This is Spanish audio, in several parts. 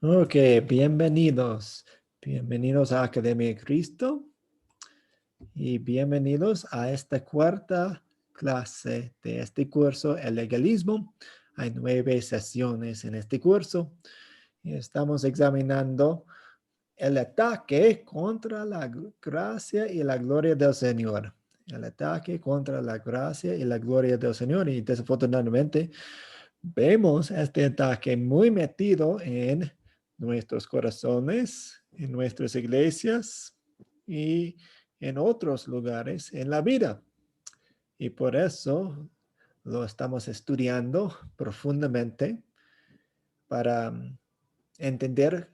Ok, bienvenidos. Bienvenidos a Academia de Cristo y bienvenidos a esta cuarta clase de este curso, el legalismo. Hay 9 sesiones en este curso y estamos examinando el ataque contra la gracia y la gloria del Señor. El ataque contra la gracia y la gloria del Señor. Y desafortunadamente vemos este ataque muy metido en nuestros corazones, en nuestras iglesias y en otros lugares en la vida. Y por eso lo estamos estudiando profundamente para entender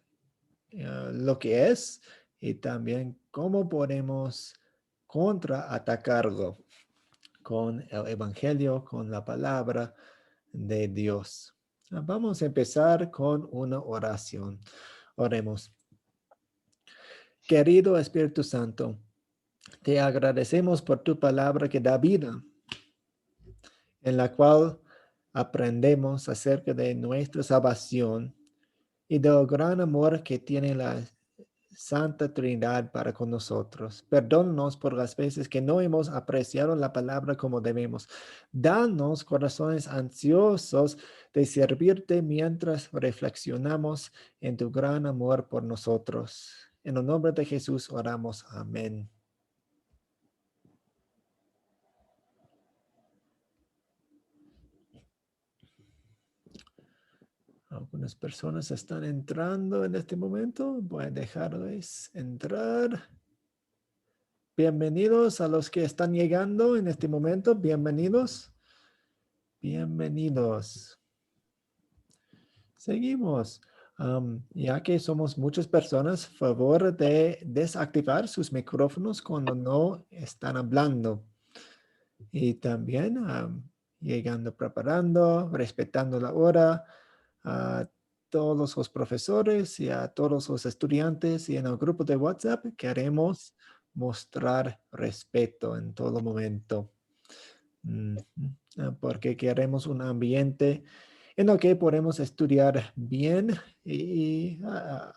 lo que es y también cómo podemos contraatacarlo con el Evangelio, con la palabra de Dios. Vamos a empezar con una oración. Oremos. Querido Espíritu Santo, te agradecemos por tu palabra que da vida, en la cual aprendemos acerca de nuestra salvación y del gran amor que tiene la Santa Trinidad para con nosotros. Perdónanos por las veces que no hemos apreciado la palabra como debemos. Danos corazones ansiosos de servirte mientras reflexionamos en tu gran amor por nosotros. En el nombre de Jesús oramos. Amén. Algunas personas están entrando en este momento. Voy a dejarles entrar. Bienvenidos a los que están llegando en este momento. Bienvenidos. Bienvenidos. Seguimos. Ya que somos muchas personas, favor de desactivar sus micrófonos cuando no están hablando. Y también llegando, preparando, respetando la hora a todos los profesores y a todos los estudiantes y en el grupo de WhatsApp queremos mostrar respeto en todo momento. Porque queremos un ambiente en el que podemos estudiar bien y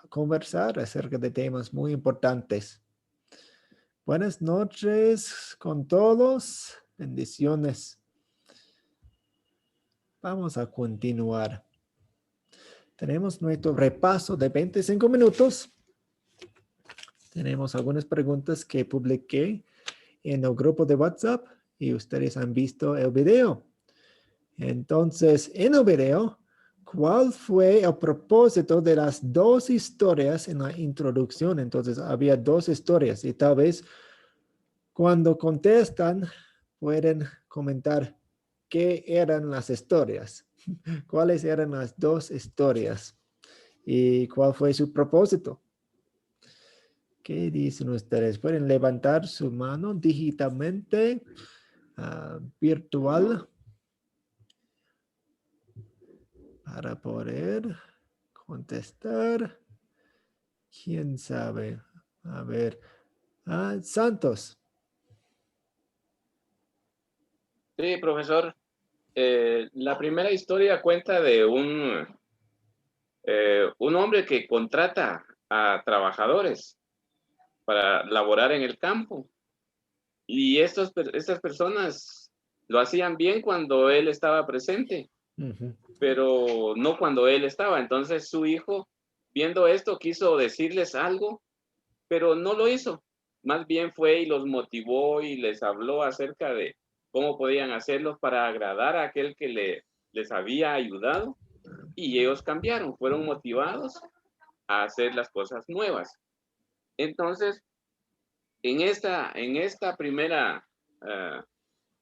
conversar acerca de temas muy importantes. Buenas noches con todos. Bendiciones. Vamos a continuar. Tenemos nuestro repaso de 25 minutos. Tenemos algunas preguntas que publiqué en el grupo de WhatsApp y ustedes han visto el video. Entonces, en el video, ¿cuál fue el propósito de las 2 historias en la introducción? Entonces, había 2 historias y tal vez cuando contestan pueden comentar qué eran las historias, cuáles eran las 2 historias y cuál fue su propósito. ¿Qué dicen ustedes? Pueden levantar su mano digitalmente, virtual, para poder contestar. ¿Quién sabe? A ver. Santos. Sí, profesor. La primera historia cuenta de un hombre que contrata a trabajadores para laborar en el campo. Y estas personas lo hacían bien cuando él estaba presente, pero no cuando él estaba. Entonces su hijo, viendo esto, quiso decirles algo, pero no lo hizo. Más bien fue y los motivó y les habló acerca de cómo podían hacerlo para agradar a aquel que les había ayudado. Y ellos cambiaron, fueron motivados a hacer las cosas nuevas. Entonces, en esta primera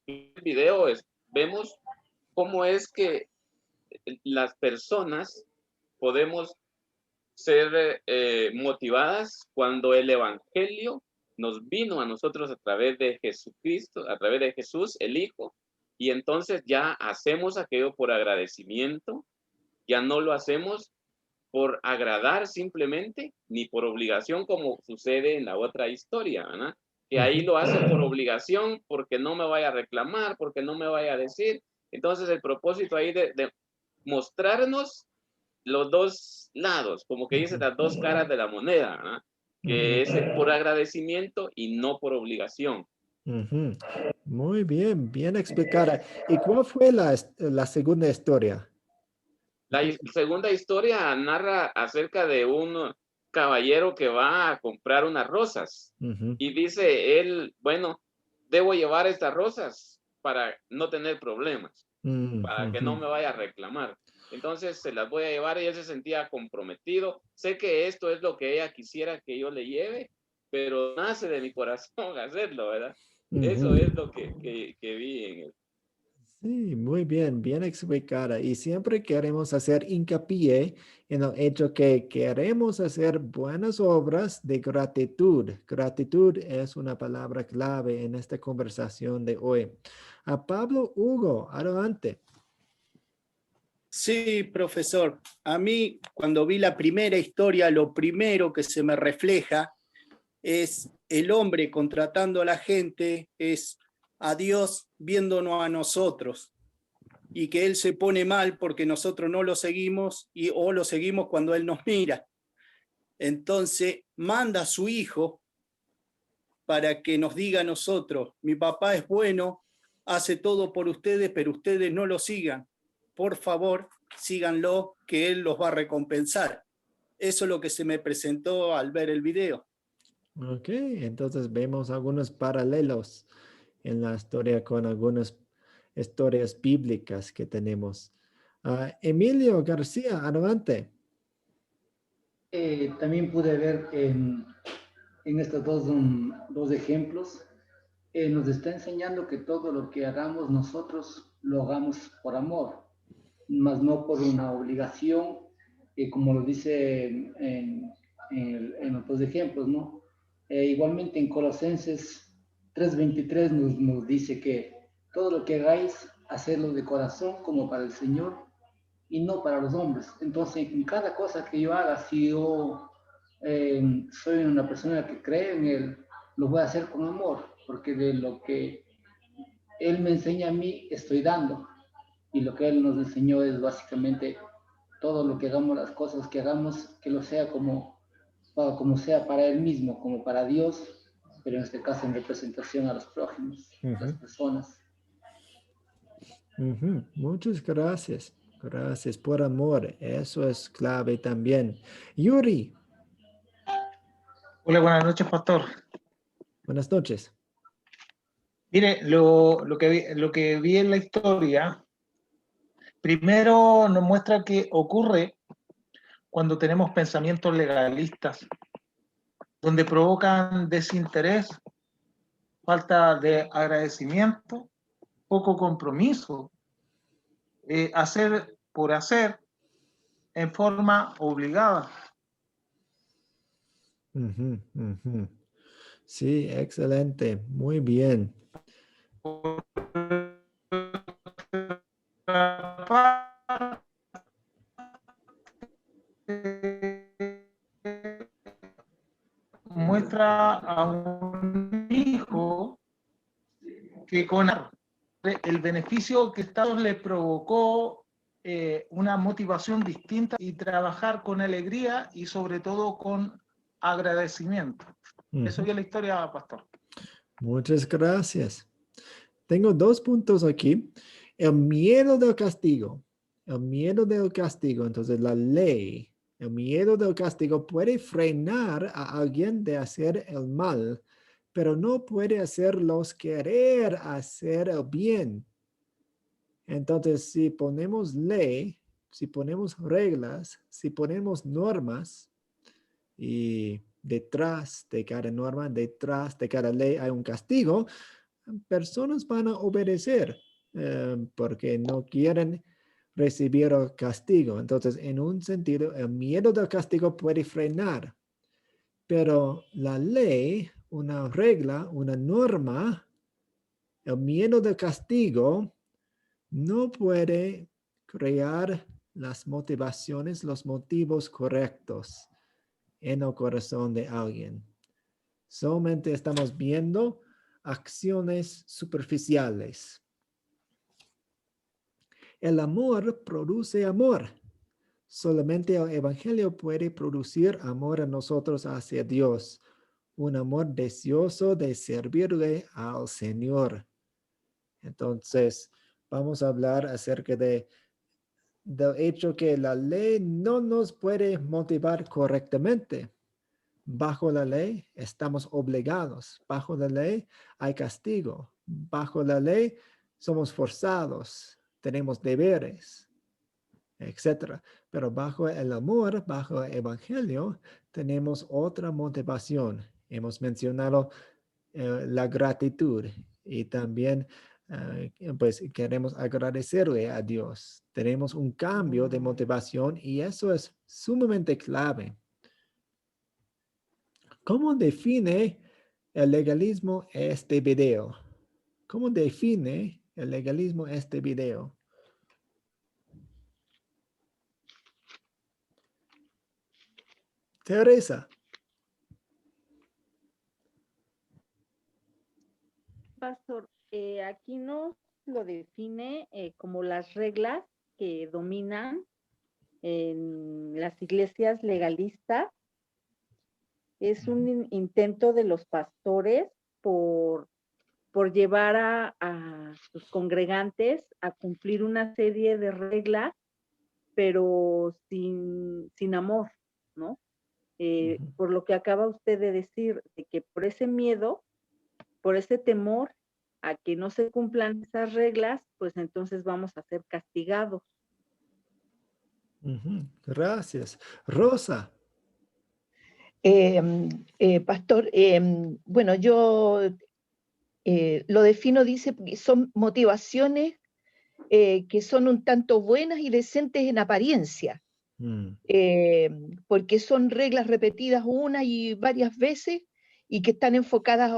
video vemos cómo es que las personas podemos ser motivadas cuando el Evangelio nos vino a nosotros a través de Jesucristo, a través de Jesús, el Hijo, y entonces ya hacemos aquello por agradecimiento, ya no lo hacemos por agradar simplemente, ni por obligación como sucede en la otra historia, ¿verdad? Que ahí lo hace por obligación, porque no me vaya a reclamar, porque no me vaya a decir. Entonces el propósito ahí de mostrarnos los dos lados, como que dice las dos caras de la moneda, ¿verdad? Que es por agradecimiento y no por obligación. Ujú. Muy bien, bien explicada. ¿Y cuál fue la segunda historia? Segunda historia narra acerca de un caballero que va a comprar unas rosas Ujú, y dice él, bueno, debo llevar estas rosas para no tener problemas, para que no ujú. me vaya a reclamar. Entonces se las voy a llevar y él se sentía comprometido. Sé que esto es lo que ella quisiera que yo le lleve, pero nace de mi corazón hacerlo, ¿verdad? Eso Ujú. es lo que vi en él. Sí, muy bien, bien explicada. Y siempre queremos hacer hincapié en el hecho que queremos hacer buenas obras de gratitud. Gratitud es una palabra clave en esta conversación de hoy. A Pablo Hugo, adelante. Sí, profesor. A mí, cuando vi la primera historia, lo primero que se me refleja es el hombre contratando a la gente, es a Dios viéndonos a nosotros y que Él se pone mal porque nosotros no lo seguimos o lo seguimos cuando Él nos mira. Entonces, manda a su hijo para que nos diga a nosotros, mi papá es bueno, hace todo por ustedes, pero ustedes no lo sigan. Por favor, síganlo, que él los va a recompensar. Eso es lo que se me presentó al ver el video. Ok, entonces vemos algunos paralelos en la historia con algunas historias bíblicas que tenemos. Emilio García, adelante. También pude ver en estos dos ejemplos, nos está enseñando que todo lo que hagamos nosotros lo hagamos por amor, más no por una obligación, como lo dice en los dos ejemplos, ¿no? Igualmente en Colosenses 3:23 nos dice que todo lo que hagáis, hacerlo de corazón como para el Señor y no para los hombres. Entonces, en cada cosa que yo haga, si yo soy una persona que cree en Él, lo voy a hacer con amor, porque de lo que Él me enseña a mí, estoy dando. Y lo que Él nos enseñó es básicamente todo lo que hagamos, las cosas que hagamos, que lo sea como sea para Él mismo, como para Dios, pero en este caso en representación a los prójimos, a las Ujú, personas. ujú. Muchas gracias. Gracias por amor. Eso es clave también. Yuri, Hola, buenas noches, pastor. buenas noches. Mire, lo que vi en la historia, primero nos muestra que ocurre cuando tenemos pensamientos legalistas, donde provocan desinterés, falta de agradecimiento, poco compromiso, hacer por hacer en forma obligada. Ujú, ujú. Sí, excelente. Muy bien. Muestra a un hijo que con el beneficio que Estados le provocó una motivación distinta y trabajar con alegría y sobre todo con agradecimiento. Eso Ujú. es la historia, pastor. Muchas gracias. Tengo dos puntos aquí. El miedo del castigo. El miedo del castigo. Entonces, la ley, el miedo del castigo puede frenar a alguien de hacer el mal, pero no puede hacerlos querer hacer el bien. Entonces, si ponemos ley, si ponemos reglas, si ponemos normas, y detrás de cada norma, detrás de cada ley hay un castigo, personas van a obedecer porque no quieren recibir el castigo. Entonces, en un sentido, el miedo del castigo puede frenar, pero la ley, una regla, una norma, el miedo del castigo no puede crear las motivaciones, los motivos correctos en el corazón de alguien. Solamente estamos viendo acciones superficiales. El amor produce amor. Solamente el Evangelio puede producir amor en nosotros hacia Dios, un amor deseoso de servirle al Señor. Entonces, vamos a hablar acerca del hecho que la ley no nos puede motivar correctamente. Bajo la ley estamos obligados. Bajo la ley hay castigo. Bajo la ley somos forzados. Tenemos deberes, etcétera. Pero bajo el amor, bajo el evangelio, tenemos otra motivación. Hemos mencionado la gratitud y también pues queremos agradecerle a Dios. Tenemos un cambio de motivación y eso es sumamente clave. ¿Cómo define el legalismo este video? ¿Cómo define el legalismo este video? Teresa. Pastor, aquí nos lo define como las reglas que dominan en las iglesias legalistas. Es un intento de los pastores por llevar a sus congregantes a cumplir una serie de reglas, pero sin amor, ¿no? Por lo que acaba usted de decir, de que por ese miedo, por ese temor a que no se cumplan esas reglas, pues entonces vamos a ser castigados. Gracias. Rosa. Pastor, bueno, yo lo defino, dice, que son motivaciones que son un tanto buenas y decentes en apariencia, porque son reglas repetidas una y varias veces y que están enfocadas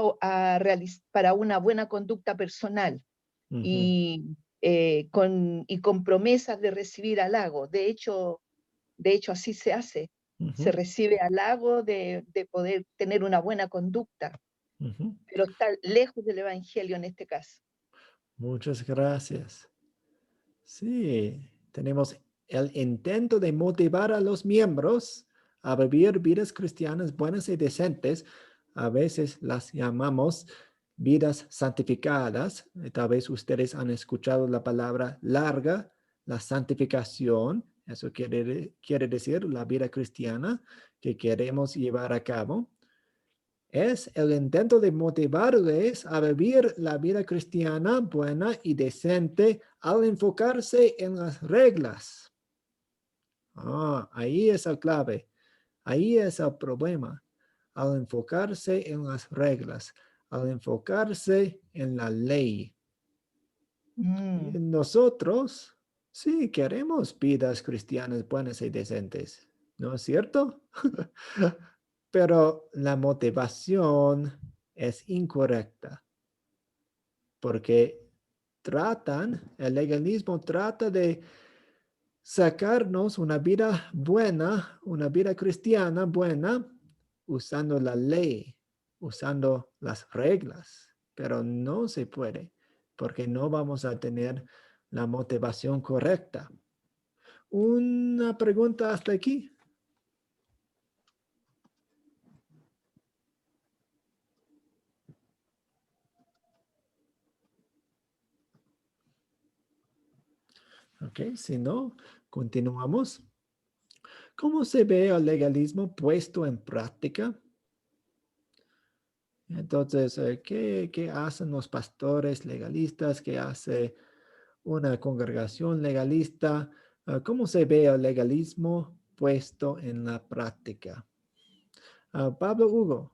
para una buena conducta personal y con promesas de recibir halagos. De hecho, así se hace. Se recibe halago de poder tener una buena conducta, pero está lejos del evangelio en este caso. Muchas gracias. Sí, tenemos el intento de motivar a los miembros a vivir vidas cristianas buenas y decentes. A veces las llamamos vidas santificadas. Tal vez ustedes han escuchado la palabra larga, la santificación. Eso quiere decir la vida cristiana que queremos llevar a cabo. Es el intento de motivarles a vivir la vida cristiana buena y decente al enfocarse en las reglas. Ahí es la clave. Ahí es el problema. Al enfocarse en las reglas, al enfocarse en la ley. Y nosotros, sí, queremos vidas cristianas buenas y decentes. ¿No es cierto? Pero la motivación es incorrecta. Porque el legalismo trata de sacarnos una vida buena, una vida cristiana buena, usando la ley, usando las reglas. Pero no se puede, porque no vamos a tener la motivación correcta. Una pregunta hasta aquí. Ok, si no, continuamos. ¿Cómo se ve el legalismo puesto en práctica? Entonces, ¿qué hacen los pastores legalistas? ¿Qué hace una congregación legalista? ¿Cómo se ve el legalismo puesto en la práctica? Pablo Hugo.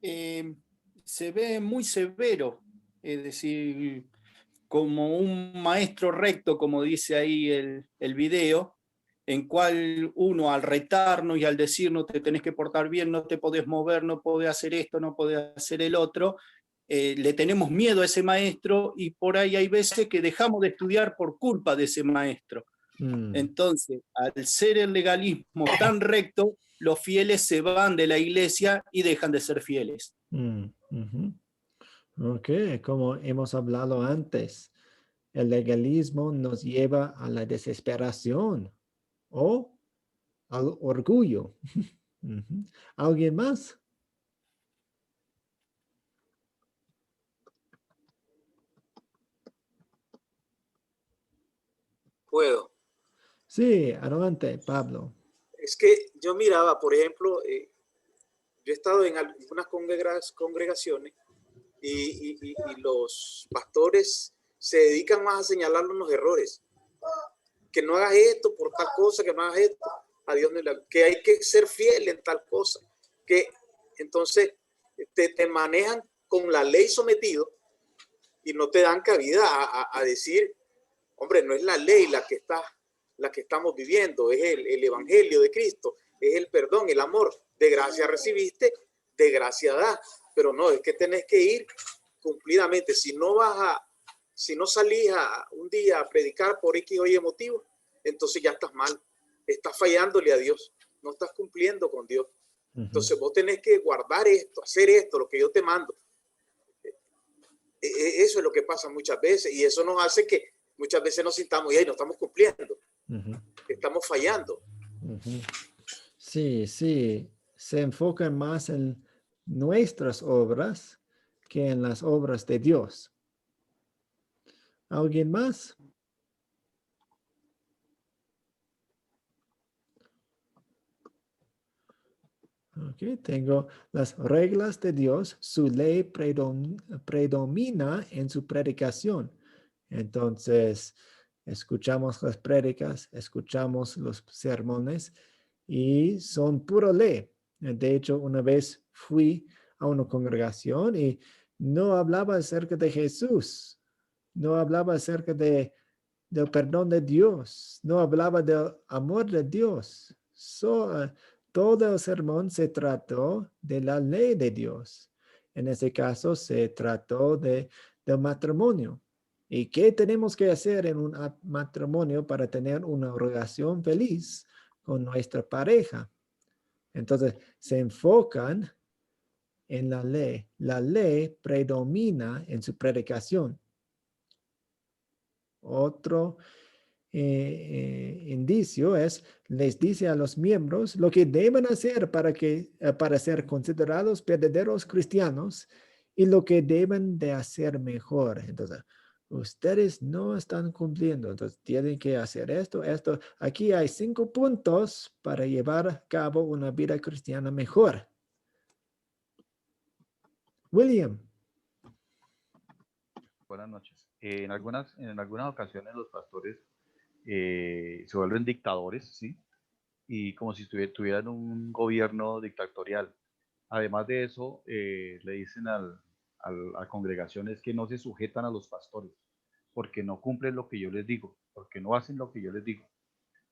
Se ve muy severo, es decir, como un maestro recto, como dice ahí el video, en cual uno al retarnos y al decirnos te tenés que portar bien, no te podés mover, no podés hacer esto, no podés hacer el otro, le tenemos miedo a ese maestro y por ahí hay veces que dejamos de estudiar por culpa de ese maestro. Entonces, al ser el legalismo tan recto, los fieles se van de la iglesia y dejan de ser fieles. Ok, como hemos hablado antes, el legalismo nos lleva a la desesperación o al orgullo. Ujú. ¿Alguien más? Puedo. Sí, adelante, Pablo. Es que yo miraba, por ejemplo, yo he estado en algunas congregaciones y los pastores se dedican más a señalar los errores. Que no hagas esto por tal cosa, que no hagas esto. A Dios que hay que ser fiel en tal cosa. Que entonces te manejan con la ley sometido y no te dan cabida a decir, hombre, no es la ley la que estamos viviendo, es el evangelio de Cristo, es el perdón, el amor. De gracia recibiste, de gracia da. Pero no, es que tenés que ir cumplidamente. Si no salís un día a predicar por X o Y motivo, entonces ya estás mal. Estás fallándole a Dios. No estás cumpliendo con Dios. Entonces vos tenés que guardar esto, hacer esto, lo que yo te mando. Eso es lo que pasa muchas veces y eso nos hace que muchas veces nos sintamos y ahí no estamos cumpliendo. Estamos fallando. Sí, sí. Se enfocan más en nuestras obras que en las obras de Dios. ¿Alguien más? Okay, tengo las reglas de Dios, su ley predomina en su predicación. Entonces, escuchamos las prédicas, escuchamos los sermones y son pura ley. De hecho, una vez fui a una congregación y no hablaba acerca de Jesús, no hablaba acerca del perdón de Dios, no hablaba del amor de Dios. Todo el sermón se trató de la ley de Dios. En ese caso se trató del matrimonio. ¿Y qué tenemos que hacer en un matrimonio para tener una relación feliz con nuestra pareja? Entonces, se enfocan en la ley. La ley predomina en su predicación. Otro indicio es, les dice a los miembros lo que deben hacer para ser considerados verdaderos cristianos y lo que deben de hacer mejor. Entonces, ustedes no están cumpliendo, entonces tienen que hacer esto. Aquí hay 5 puntos para llevar a cabo una vida cristiana mejor. William. Buenas noches. En algunas ocasiones los pastores se vuelven dictadores, ¿sí? Y como si tuvieran un gobierno dictatorial. Además de eso, le dicen a congregaciones que no se sujetan a los pastores, porque no cumplen lo que yo les digo, porque no hacen lo que yo les digo.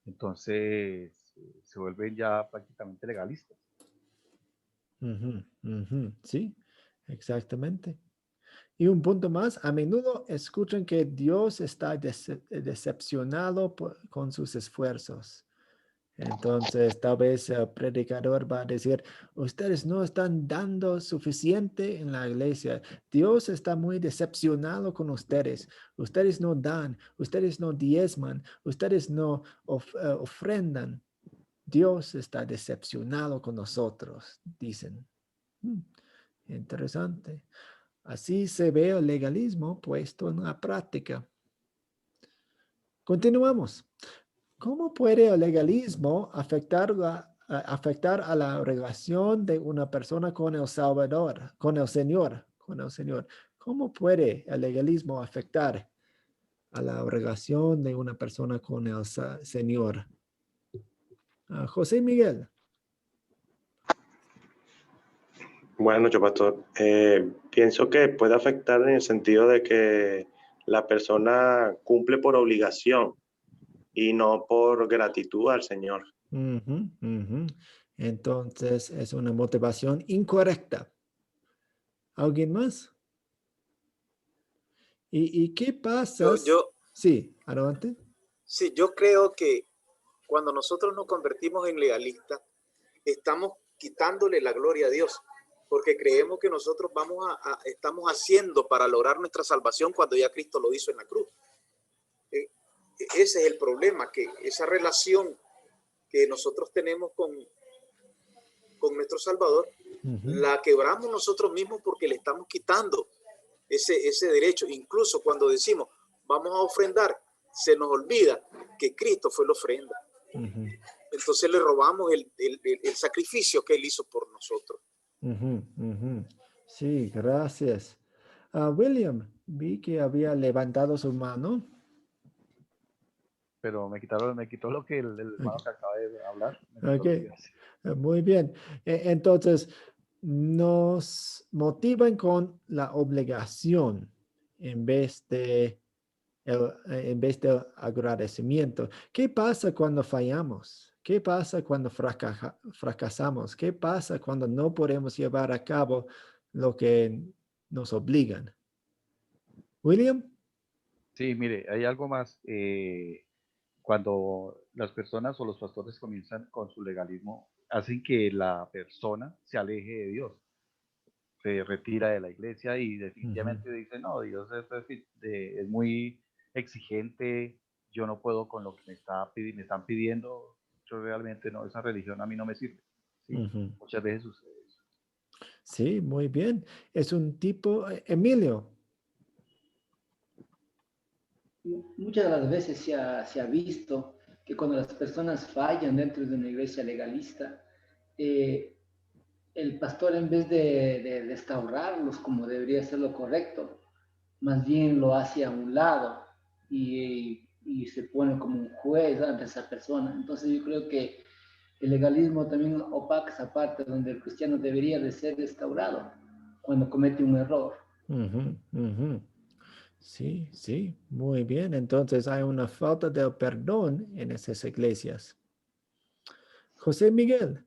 Entonces, se vuelven ya prácticamente legalistas. Sí, exactamente. Y un punto más, a menudo escuchan que Dios está decepcionado con sus esfuerzos. Entonces, tal vez el predicador va a decir, ustedes no están dando suficiente en la iglesia. Dios está muy decepcionado con ustedes. Ustedes no dan, ustedes no diezman, ustedes no ofrendan. Dios está decepcionado con nosotros, dicen. Interesante. Así se ve el legalismo puesto en la práctica. Continuamos. ¿Cómo puede el legalismo afectar a la relación de una persona con el Salvador, con el Señor? ¿Cómo puede el legalismo afectar a la relación de una persona con el Señor? José Miguel. Buenas noches, pastor. Pienso que puede afectar en el sentido de que la persona cumple por obligación y no por gratitud al Señor. Entonces es una motivación incorrecta. ¿Alguien más? ¿Y qué pasa? Sí, adelante. Sí, yo creo que cuando nosotros nos convertimos en legalistas, estamos quitándole la gloria a Dios, porque creemos que nosotros estamos haciendo para lograr nuestra salvación cuando ya Cristo lo hizo en la cruz. ese es el problema, que esa relación que nosotros tenemos con nuestro Salvador, la quebramos nosotros mismos porque le estamos quitando ese derecho. Incluso cuando decimos, vamos a ofrendar, se nos olvida que Cristo fue la ofrenda. Entonces le robamos el sacrificio que Él hizo por nosotros. Sí, gracias. William, vi que había levantado su mano. Pero me quitó lo que el hermano que acaba de hablar. Okay. Muy bien. Entonces, nos motivan con la obligación en vez de agradecimiento. ¿Qué pasa cuando fallamos? ¿Qué pasa cuando fracasamos? ¿Qué pasa cuando no podemos llevar a cabo lo que nos obligan? William? Sí, mire, hay algo más. Cuando las personas o los pastores comienzan con su legalismo, hacen que la persona se aleje de Dios, se retira de la iglesia y definitivamente dice, no, Dios es muy exigente, yo no puedo con lo que me están pidiendo, yo realmente no, esa religión a mí no me sirve. ¿Sí? Muchas veces sucede eso. Sí, muy bien. Es un tipo, Emilio. Muchas de las veces se ha visto que cuando las personas fallan dentro de una iglesia legalista, el pastor, en vez de restaurarlos como debería ser lo correcto, más bien lo hace a un lado y se pone como un juez ante esa persona. Entonces yo creo que el legalismo también opaca esa parte donde el cristiano debería de ser restaurado cuando comete un error. Sí, sí, muy bien. Entonces hay una falta de perdón en esas iglesias. José Miguel.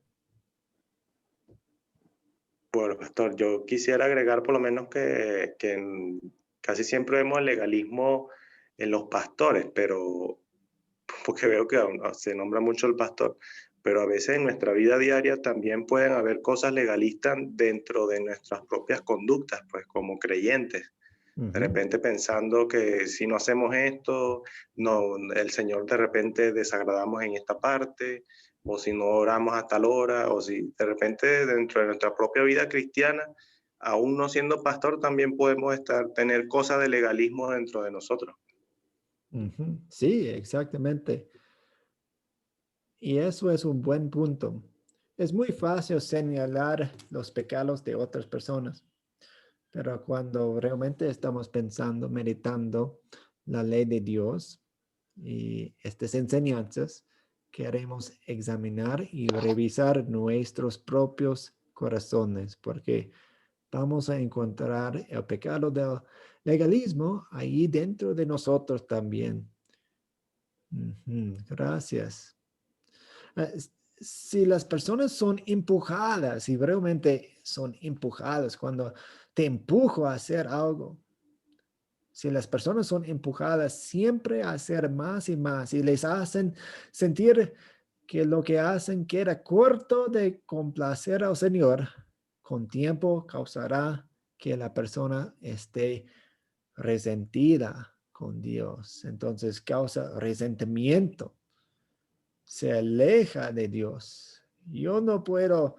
Bueno, pastor, yo quisiera agregar por lo menos que casi siempre vemos el legalismo en los pastores, pero porque veo que se nombra mucho el pastor, pero a veces en nuestra vida diaria también pueden haber cosas legalistas dentro de nuestras propias conductas, pues como creyentes. De repente pensando que si no hacemos esto, no, el Señor de repente desagradamos en esta parte, o si no oramos a tal hora, o si de repente dentro de nuestra propia vida cristiana, aún no siendo pastor, también podemos tener cosas de legalismo dentro de nosotros. Sí, exactamente. Y eso es un buen punto. Es muy fácil señalar los pecados de otras personas, pero cuando realmente estamos pensando, meditando la ley de Dios y estas enseñanzas, queremos examinar y revisar nuestros propios corazones, porque vamos a encontrar el pecado del legalismo ahí dentro de nosotros también. Gracias. Si las personas son empujadas y realmente son empujadas cuando te empujo a hacer algo, si las personas son empujadas siempre a hacer más y más y les hacen sentir que lo que hacen queda corto de complacer al Señor, con tiempo causará que la persona esté resentida con Dios. Entonces causa resentimiento. Se aleja de Dios. Yo no puedo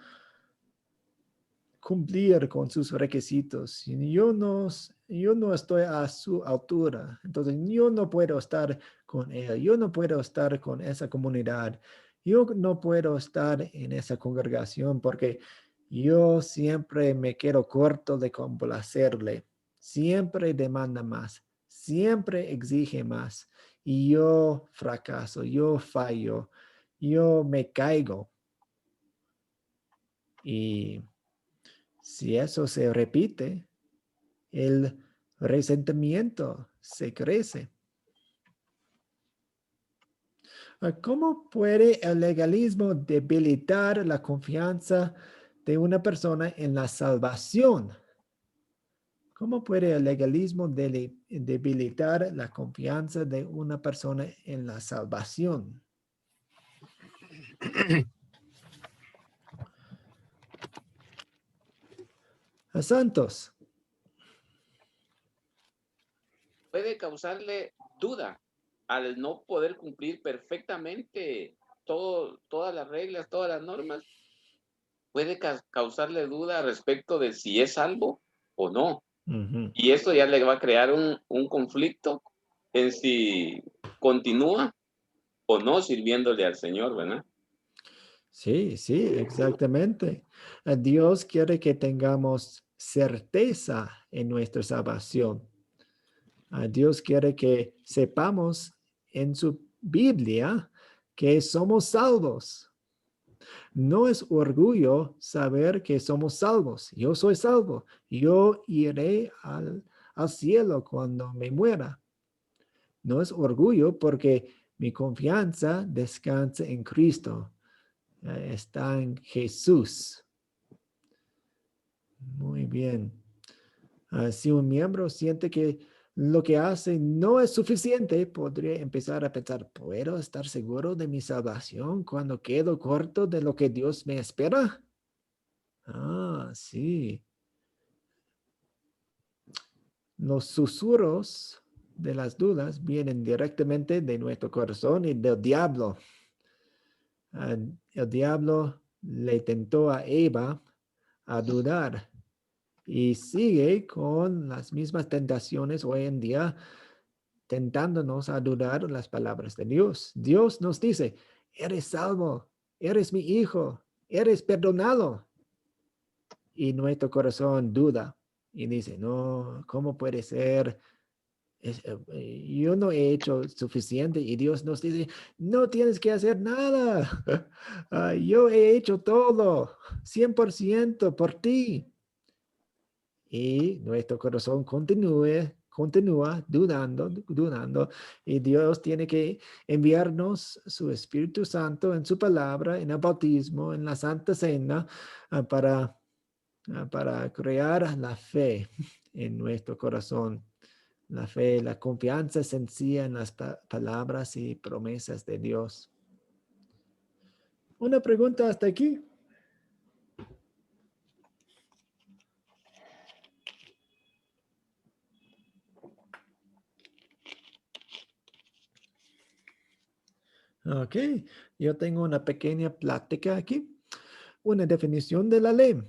cumplir con sus requisitos. Yo no estoy a su altura. Entonces yo no puedo estar con él. Yo no puedo estar con esa comunidad. Yo no puedo estar en esa congregación porque yo siempre me quedo corto de complacerle. Siempre demanda más. Siempre exige más. Y yo fracaso. Yo fallo. Yo me caigo. Y si eso se repite, el resentimiento se crece. ¿Cómo puede el legalismo debilitar la confianza de una persona en la salvación? ¿Cómo puede el legalismo debilitar la confianza de una persona en la salvación? Santos. Puede causarle duda al no poder cumplir perfectamente todas las reglas, todas las normas, puede causarle duda respecto de si es salvo o no. Y esto ya le va a crear un conflicto en si continúa o no sirviéndole al Señor, ¿verdad? Sí, sí, exactamente. Dios quiere que tengamos certeza en nuestra salvación. Dios quiere que sepamos en su Biblia que somos salvos. No es orgullo saber que somos salvos. Yo soy salvo. Yo iré al cielo cuando me muera. No es orgullo porque mi confianza descansa en Cristo. Está en Jesús. Muy bien. Si un miembro siente que lo que hace no es suficiente, podría empezar a pensar, ¿puedo estar seguro de mi salvación cuando quedo corto de lo que Dios me espera? Sí. Los susurros de las dudas vienen directamente de nuestro corazón y del diablo. El diablo le tentó a Eva a dudar y sigue con las mismas tentaciones hoy en día, tentándonos a dudar las palabras de Dios. Dios nos dice, eres salvo, eres mi hijo, eres perdonado. Y nuestro corazón duda y dice, no, ¿cómo puede ser? Yo no he hecho suficiente. Y Dios nos dice, no tienes que hacer nada. Yo he hecho todo, 100% por ti. Y nuestro corazón continúa dudando. Y Dios tiene que enviarnos su Espíritu Santo en su palabra, en el bautismo, en la Santa Cena, para crear la fe en nuestro corazón. La fe, la confianza sencilla en las palabras y promesas de Dios. ¿Una pregunta hasta aquí? Ok, yo tengo una pequeña plática aquí. Una definición de la ley.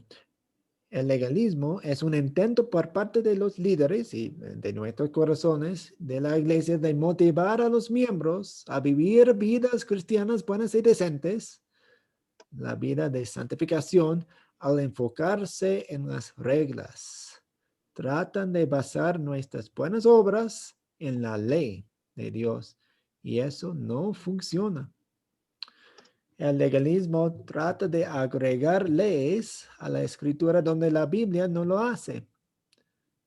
El legalismo es un intento por parte de los líderes y de nuestros corazones de la iglesia de motivar a los miembros a vivir vidas cristianas buenas y decentes, la vida de santificación, al enfocarse en las reglas. Tratan de basar nuestras buenas obras en la ley de Dios y eso no funciona. El legalismo trata de agregar leyes a la escritura donde la Biblia no lo hace.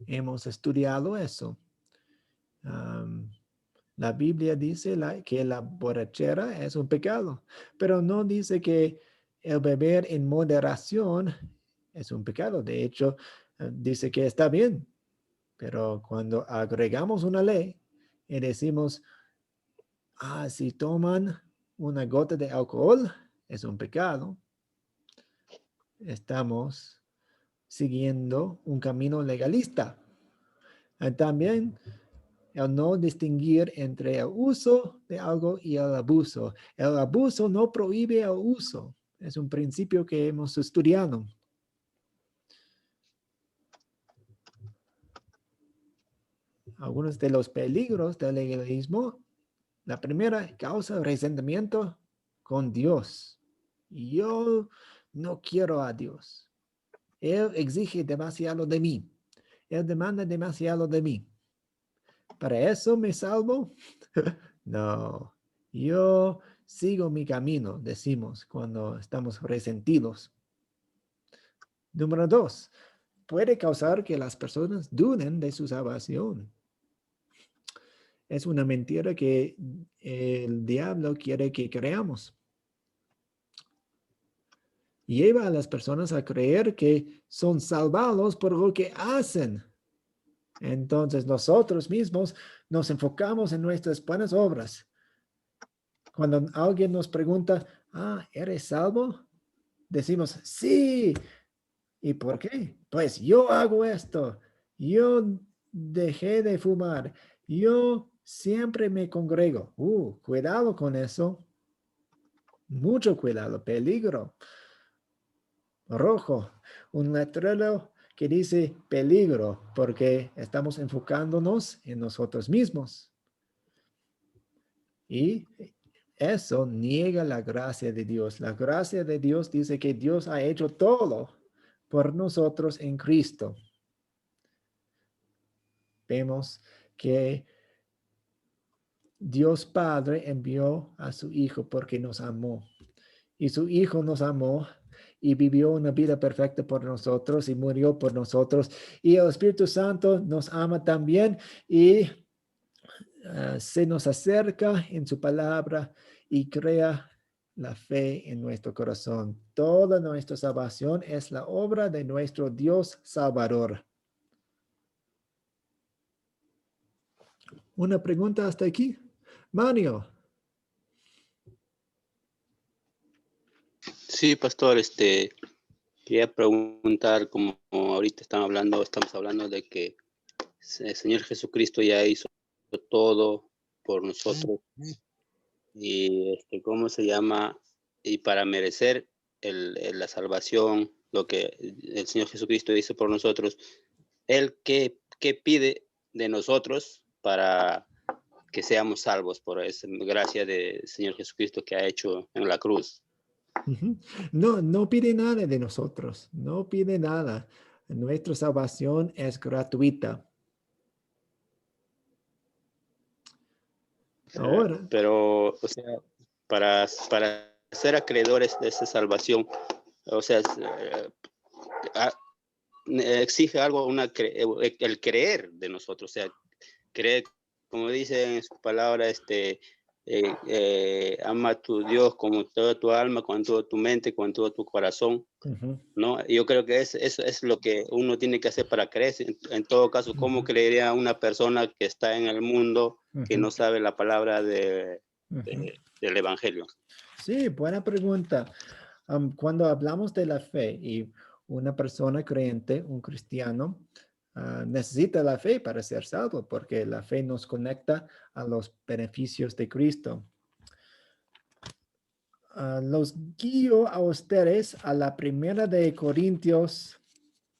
Hemos estudiado eso. La Biblia dice que la borrachera es un pecado, pero no dice que el beber en moderación es un pecado. De hecho, dice que está bien, pero cuando agregamos una ley y decimos, si toman una gota de alcohol, es un pecado. Estamos siguiendo un camino legalista. También el no distinguir entre el uso de algo y el abuso. El abuso no prohíbe el uso. Es un principio que hemos estudiado. Algunos de los peligros del legalismo. La primera, causa resentimiento con Dios. Yo no quiero a Dios. Él exige demasiado de mí. Él demanda demasiado de mí. ¿Para eso me salvo? No. Yo sigo mi camino, decimos cuando estamos resentidos. Número 2. Puede causar que las personas duden de su salvación. Es una mentira que el diablo quiere que creamos. Lleva a las personas a creer que son salvados por lo que hacen. Entonces nosotros mismos nos enfocamos en nuestras buenas obras. Cuando alguien nos pregunta, ¿eres salvo? Decimos, sí. ¿Y por qué? Pues yo hago esto. Yo dejé de fumar. Yo siempre me congrego. Cuidado con eso. Mucho cuidado, peligro. Rojo, un letrero que dice peligro, porque estamos enfocándonos en nosotros mismos. Y eso niega la gracia de Dios. La gracia de Dios dice que Dios ha hecho todo por nosotros en Cristo. Vemos que Dios Padre envió a su Hijo porque nos amó. Y su Hijo nos amó y vivió una vida perfecta por nosotros y murió por nosotros. Y el Espíritu Santo nos ama también y se nos acerca en su palabra y crea la fe en nuestro corazón. Toda nuestra salvación es la obra de nuestro Dios Salvador. ¿Una pregunta hasta aquí? Mario. Sí, pastor, quería preguntar, como ahorita estamos hablando de que el Señor Jesucristo ya hizo todo por nosotros y ¿cómo se llama? Y para merecer la salvación, lo que el Señor Jesucristo hizo por nosotros, Él qué pide de nosotros para que seamos salvos por esa gracia del Señor Jesucristo que ha hecho en la cruz. No pide nada de nosotros, no pide nada. Nuestra salvación es gratuita. Ahora. Pero, o sea, para ser acreedores de esa salvación, o sea, exige algo, el creer de nosotros, o sea, creer, como dice en su palabra, ama a tu Dios con toda tu alma, con toda tu mente, con todo tu corazón, ¿no? Yo creo que eso es lo que uno tiene que hacer para creer. En todo caso, ¿cómo creería una persona que está en el mundo que no sabe la palabra del Evangelio? Sí, buena pregunta. Cuando hablamos de la fe y una persona creyente, un cristiano, necesita la fe para ser salvo, porque la fe nos conecta a los beneficios de Cristo. Los guío a ustedes a la primera de Corintios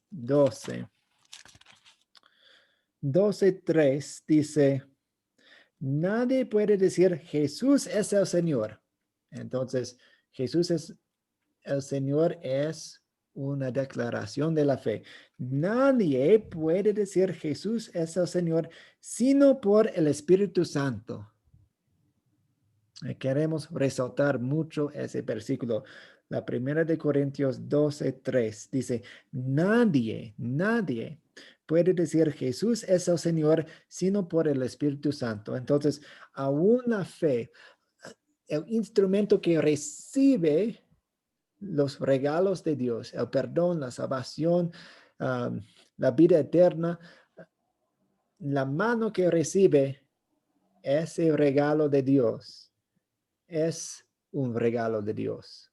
12. 12:3 dice, nadie puede decir Jesús es el Señor. Entonces, Jesús es el Señor es una declaración de la fe. Nadie puede decir Jesús es el Señor sino por el Espíritu Santo. Queremos resaltar mucho ese versículo. La primera de Corintios 12:3 dice, nadie puede decir Jesús es el Señor sino por el Espíritu Santo. Entonces, aún la fe, el instrumento que recibe los regalos de Dios, el perdón, la salvación, la vida eterna, la mano que recibe ese regalo de Dios es un regalo de Dios.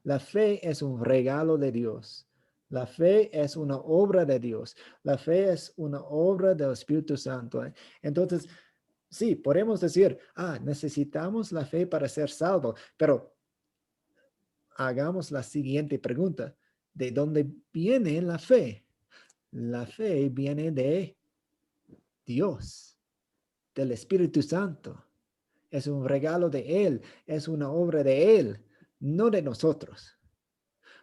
La fe es un regalo de Dios. La fe es una obra de Dios. La fe es una obra del Espíritu Santo. Entonces, sí, podemos decir, necesitamos la fe para ser salvos, pero hagamos la siguiente pregunta. ¿De dónde viene la fe? La fe viene de Dios, del Espíritu Santo. Es un regalo de Él, es una obra de Él, no de nosotros.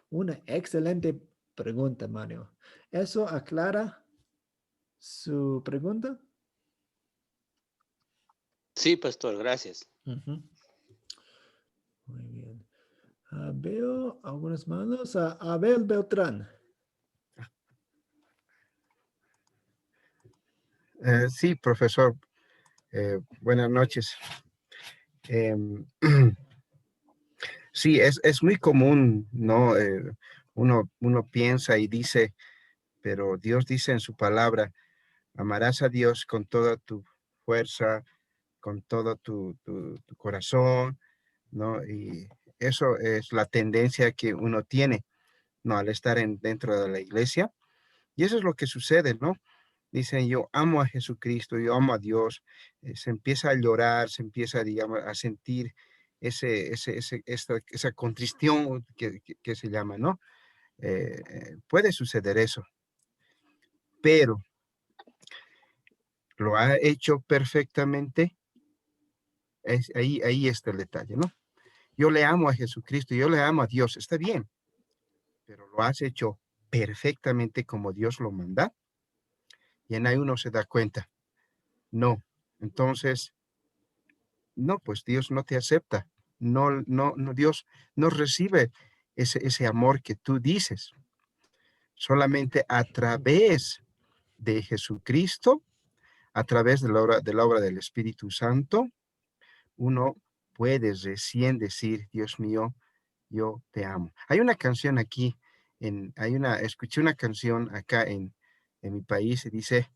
Una excelente pregunta, Mario. ¿Eso aclara su pregunta? Sí, pastor, gracias. Muy bien. Veo algunas manos. Abel Beltrán. Sí, profesor. Buenas noches. Sí, es muy común, ¿no? Uno piensa y dice, pero Dios dice en su palabra, amarás a Dios con toda tu fuerza, con todo tu corazón, ¿no? Y eso es la tendencia que uno tiene, ¿no? Al estar dentro de la iglesia. Y eso es lo que sucede, ¿no? dicen, yo amo a Jesucristo, yo amo a Dios, se empieza a llorar, se empieza, digamos, a sentir esa contrición que se llama, ¿no? Puede suceder eso, pero lo ha hecho perfectamente. Ahí está el detalle, ¿no? Yo le amo a Jesucristo, yo le amo a Dios, está bien, pero lo has hecho perfectamente como Dios lo manda. Y en ahí uno se da cuenta, no. Entonces, no, pues Dios no te acepta. No, Dios no recibe ese amor que tú dices. Solamente a través de Jesucristo, a través de la obra del Espíritu Santo, uno puede recién decir, Dios mío, yo te amo. Hay una canción aquí, escuché una canción acá en mi país y dice,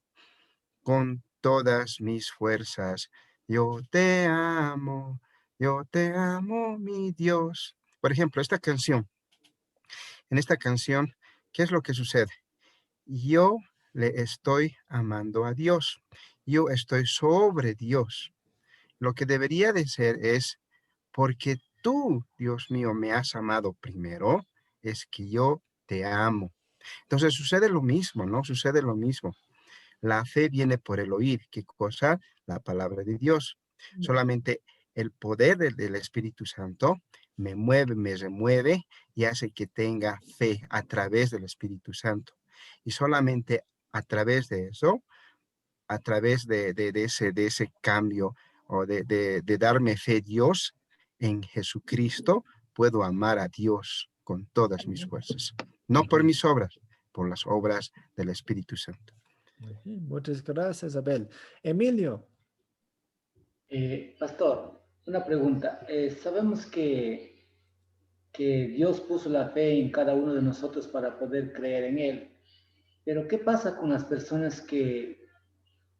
con todas mis fuerzas, yo te amo, mi Dios. Por ejemplo, en esta canción, ¿qué es lo que sucede? Yo le estoy amando a Dios. Yo estoy sobre Dios. Lo que debería de ser es, porque tú, Dios mío, me has amado primero, es que yo te amo. Entonces sucede lo mismo, ¿no? Sucede lo mismo. La fe viene por el oír. ¿Qué cosa? La palabra de Dios. Solamente el poder del Espíritu Santo me mueve, me remueve y hace que tenga fe a través del Espíritu Santo. Y solamente a través de eso, a través de ese cambio o de darme fe Dios en Jesucristo, puedo amar a Dios con todas mis fuerzas. No por mis obras, por las obras del Espíritu Santo. Muchas gracias, Abel. Emilio. Pastor, una pregunta. Sabemos que Dios puso la fe en cada uno de nosotros para poder creer en Él. Pero ¿qué pasa con las personas que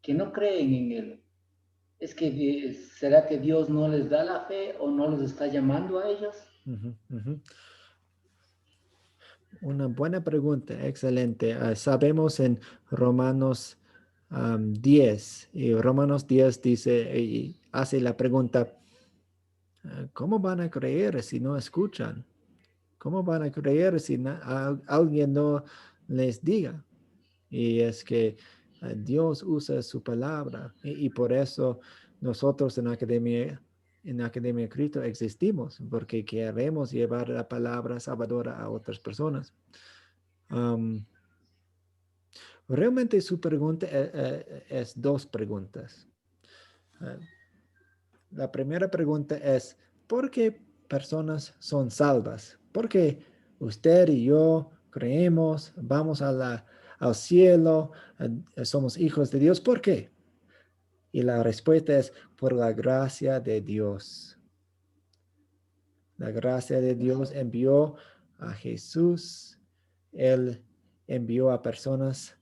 no creen en Él? ¿Será que Dios no les da la fe o no los está llamando a ellos? Una buena pregunta, excelente. Sabemos en Romanos 10, y Romanos 10 dice y hace la pregunta, ¿cómo van a creer si no escuchan? ¿Cómo van a creer si alguien no les diga? Y es que Dios usa su palabra y por eso nosotros en Academia Cristo existimos, porque queremos llevar la palabra salvadora a otras personas. Realmente su pregunta es dos preguntas. La primera pregunta es, ¿por qué personas son salvas? Porque usted y yo creemos, vamos al cielo, somos hijos de Dios. ¿Por qué? Y la respuesta es por la gracia de Dios. La gracia de Dios envió a Jesús. Él envió a personas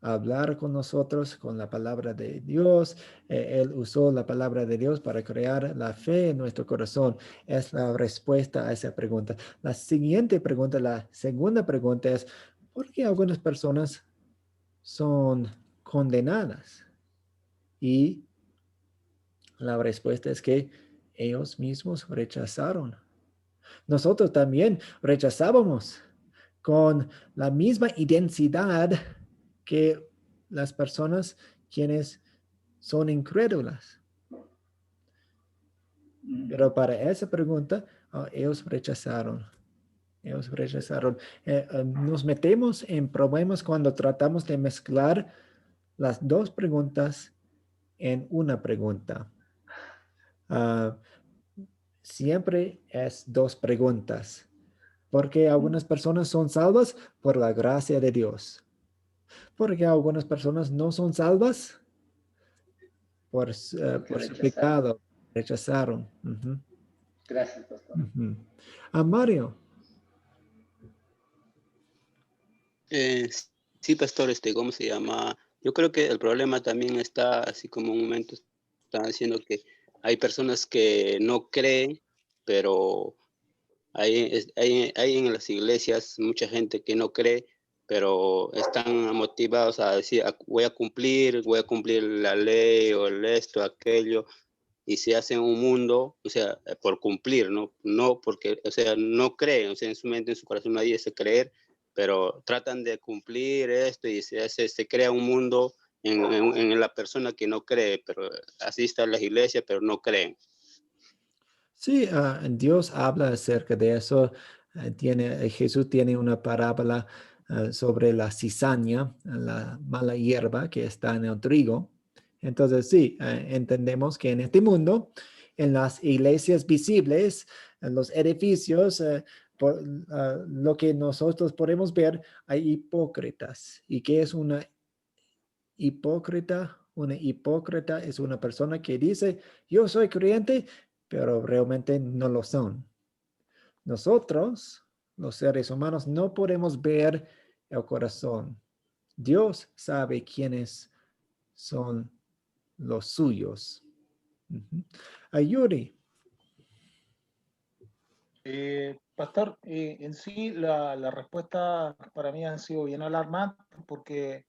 a hablar con nosotros con la palabra de Dios. Él usó la palabra de Dios para crear la fe en nuestro corazón. Es la respuesta a esa pregunta. La siguiente pregunta, la segunda pregunta es, ¿por qué algunas personas son condenadas? Y la respuesta es que ellos mismos rechazaron. Nosotros también rechazábamos con la misma identidad que las personas quienes son incrédulas. Pero para esa pregunta, ellos rechazaron. Ellos rechazaron. Nos metemos en problemas cuando tratamos de mezclar las dos preguntas en una pregunta. Siempre es dos preguntas. Porque algunas personas son salvas por la gracia de Dios. Porque algunas personas no son salvas por su pecado. Rechazaron. Gracias, pastor. Mario. Sí, pastor, ¿cómo se llama? Yo creo que el problema también está, así como un momento están diciendo que hay personas que no creen, pero hay en las iglesias mucha gente que no cree, pero están motivados a decir, voy a cumplir la ley o esto, aquello, y se hacen un mundo, o sea, por cumplir, no porque, o sea, no creen, o sea, en su mente, en su corazón nadie dice creer, pero tratan de cumplir esto y se crea un mundo en la persona que no cree, pero asiste a las iglesias, pero no creen. Sí, Dios habla acerca de eso. Jesús tiene una parábola sobre la cizaña, la mala hierba que está en el trigo. Entonces, sí, entendemos que en este mundo, en las iglesias visibles, en los edificios, lo que nosotros podemos ver, hay hipócritas. ¿Y qué es una hipócrita? Una hipócrita es una persona que dice, yo soy creyente, pero realmente no lo son. Nosotros, los seres humanos, no podemos ver el corazón. Dios sabe quiénes son los suyos. Yuri. Pastor, en sí la respuesta para mí han sido bien alarmantes porque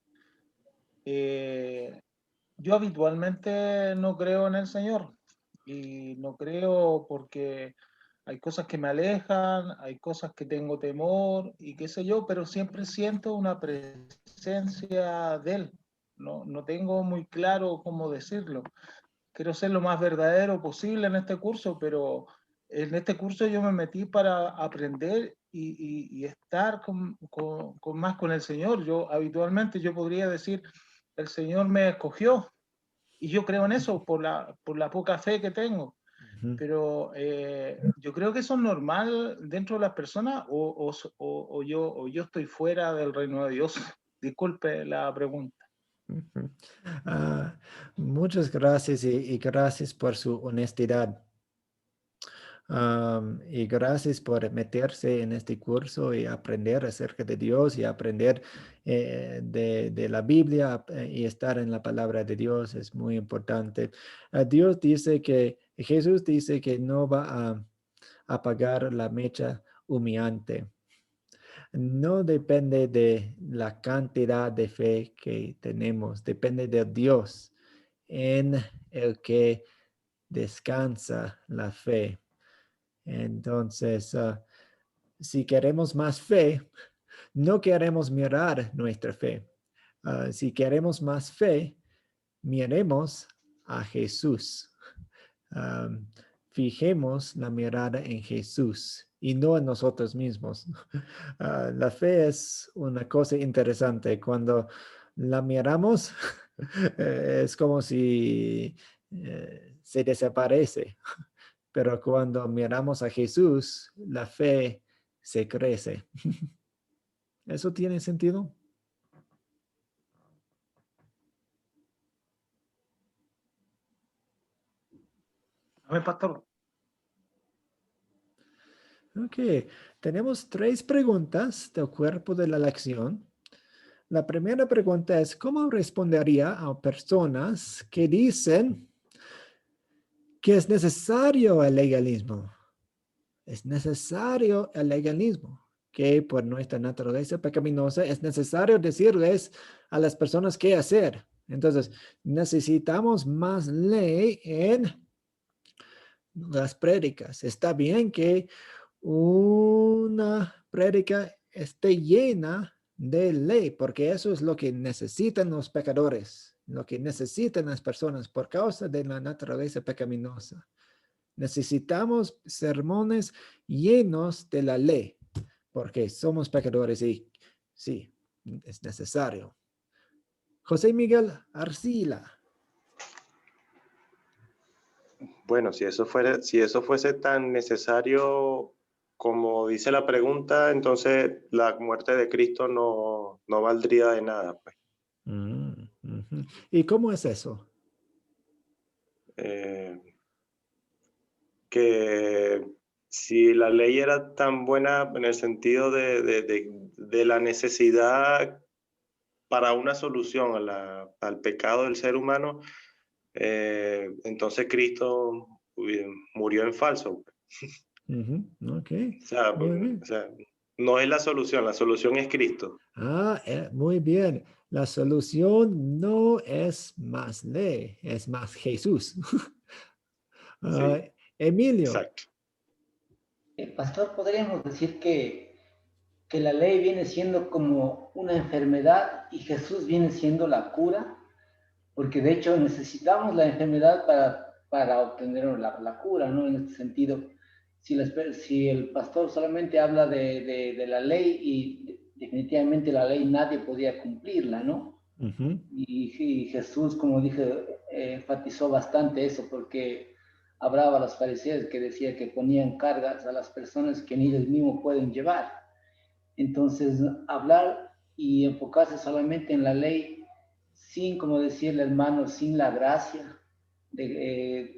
yo habitualmente no creo en el Señor y no creo porque hay cosas que me alejan, hay cosas que tengo temor y qué sé yo, pero siempre siento una presencia de Él. No tengo muy claro cómo decirlo. Quiero ser lo más verdadero posible en este curso, pero en este curso yo me metí para aprender y estar más con el Señor. Yo habitualmente yo podría decir, el Señor me escogió y yo creo en eso por la poca fe que tengo. Pero yo creo que eso es normal dentro de las personas o yo estoy fuera del reino de Dios. Disculpe la pregunta. Muchas gracias y gracias por su honestidad. Y gracias por meterse en este curso y aprender acerca de Dios y aprender de la Biblia y estar en la palabra de Dios es muy importante. Dios dice que, Jesús dice que no va a apagar la mecha humeante. No depende de la cantidad de fe que tenemos, depende de Dios en el que descansa la fe. Entonces, si queremos más fe, no queremos mirar nuestra fe. Si queremos más fe, miremos a Jesús. Fijemos la mirada en Jesús y no en nosotros mismos. La fe es una cosa interesante. Cuando la miramos, es como si se desaparece. Pero cuando miramos a Jesús, la fe se crece. ¿Eso tiene sentido? Amén, pastor. Ok, tenemos 3 preguntas del cuerpo de la lección. La primera pregunta es, ¿cómo respondería a personas que dicen que es necesario el legalismo? Es necesario el legalismo, que por nuestra naturaleza pecaminosa es necesario decirles a las personas qué hacer. Entonces, necesitamos más ley en las prédicas. Está bien que una prédica esté llena de ley, porque eso es lo que necesitan los pecadores, lo que necesitan las personas por causa de la naturaleza pecaminosa. Necesitamos sermones llenos de la ley, porque somos pecadores y sí, es necesario. José Miguel Arcila. Bueno, si eso fuese tan necesario como dice la pregunta, entonces la muerte de Cristo no valdría de nada, pues. ¿Y cómo es eso? Que si la ley era tan buena en el sentido de la necesidad para una solución al pecado del ser humano, entonces Cristo murió en falso. Ok. O sea, Muy bien. o sea, No es la solución es Cristo. Muy bien. La solución no es más ley, es más Jesús. Sí, Emilio. exacto. Pastor, podríamos decir que la ley viene siendo como una enfermedad y Jesús viene siendo la cura, porque de hecho necesitamos la enfermedad para obtener la cura, ¿no? En este sentido, si el pastor solamente habla de la ley y definitivamente la ley nadie podía cumplirla, ¿no? Ujú. Y Jesús, como dije, enfatizó bastante eso porque hablaba a los fariseos que decía que ponían cargas a las personas que ni ellos mismos pueden llevar. Entonces, hablar y enfocarse solamente en la ley sin, como decía el hermano, sin la gracia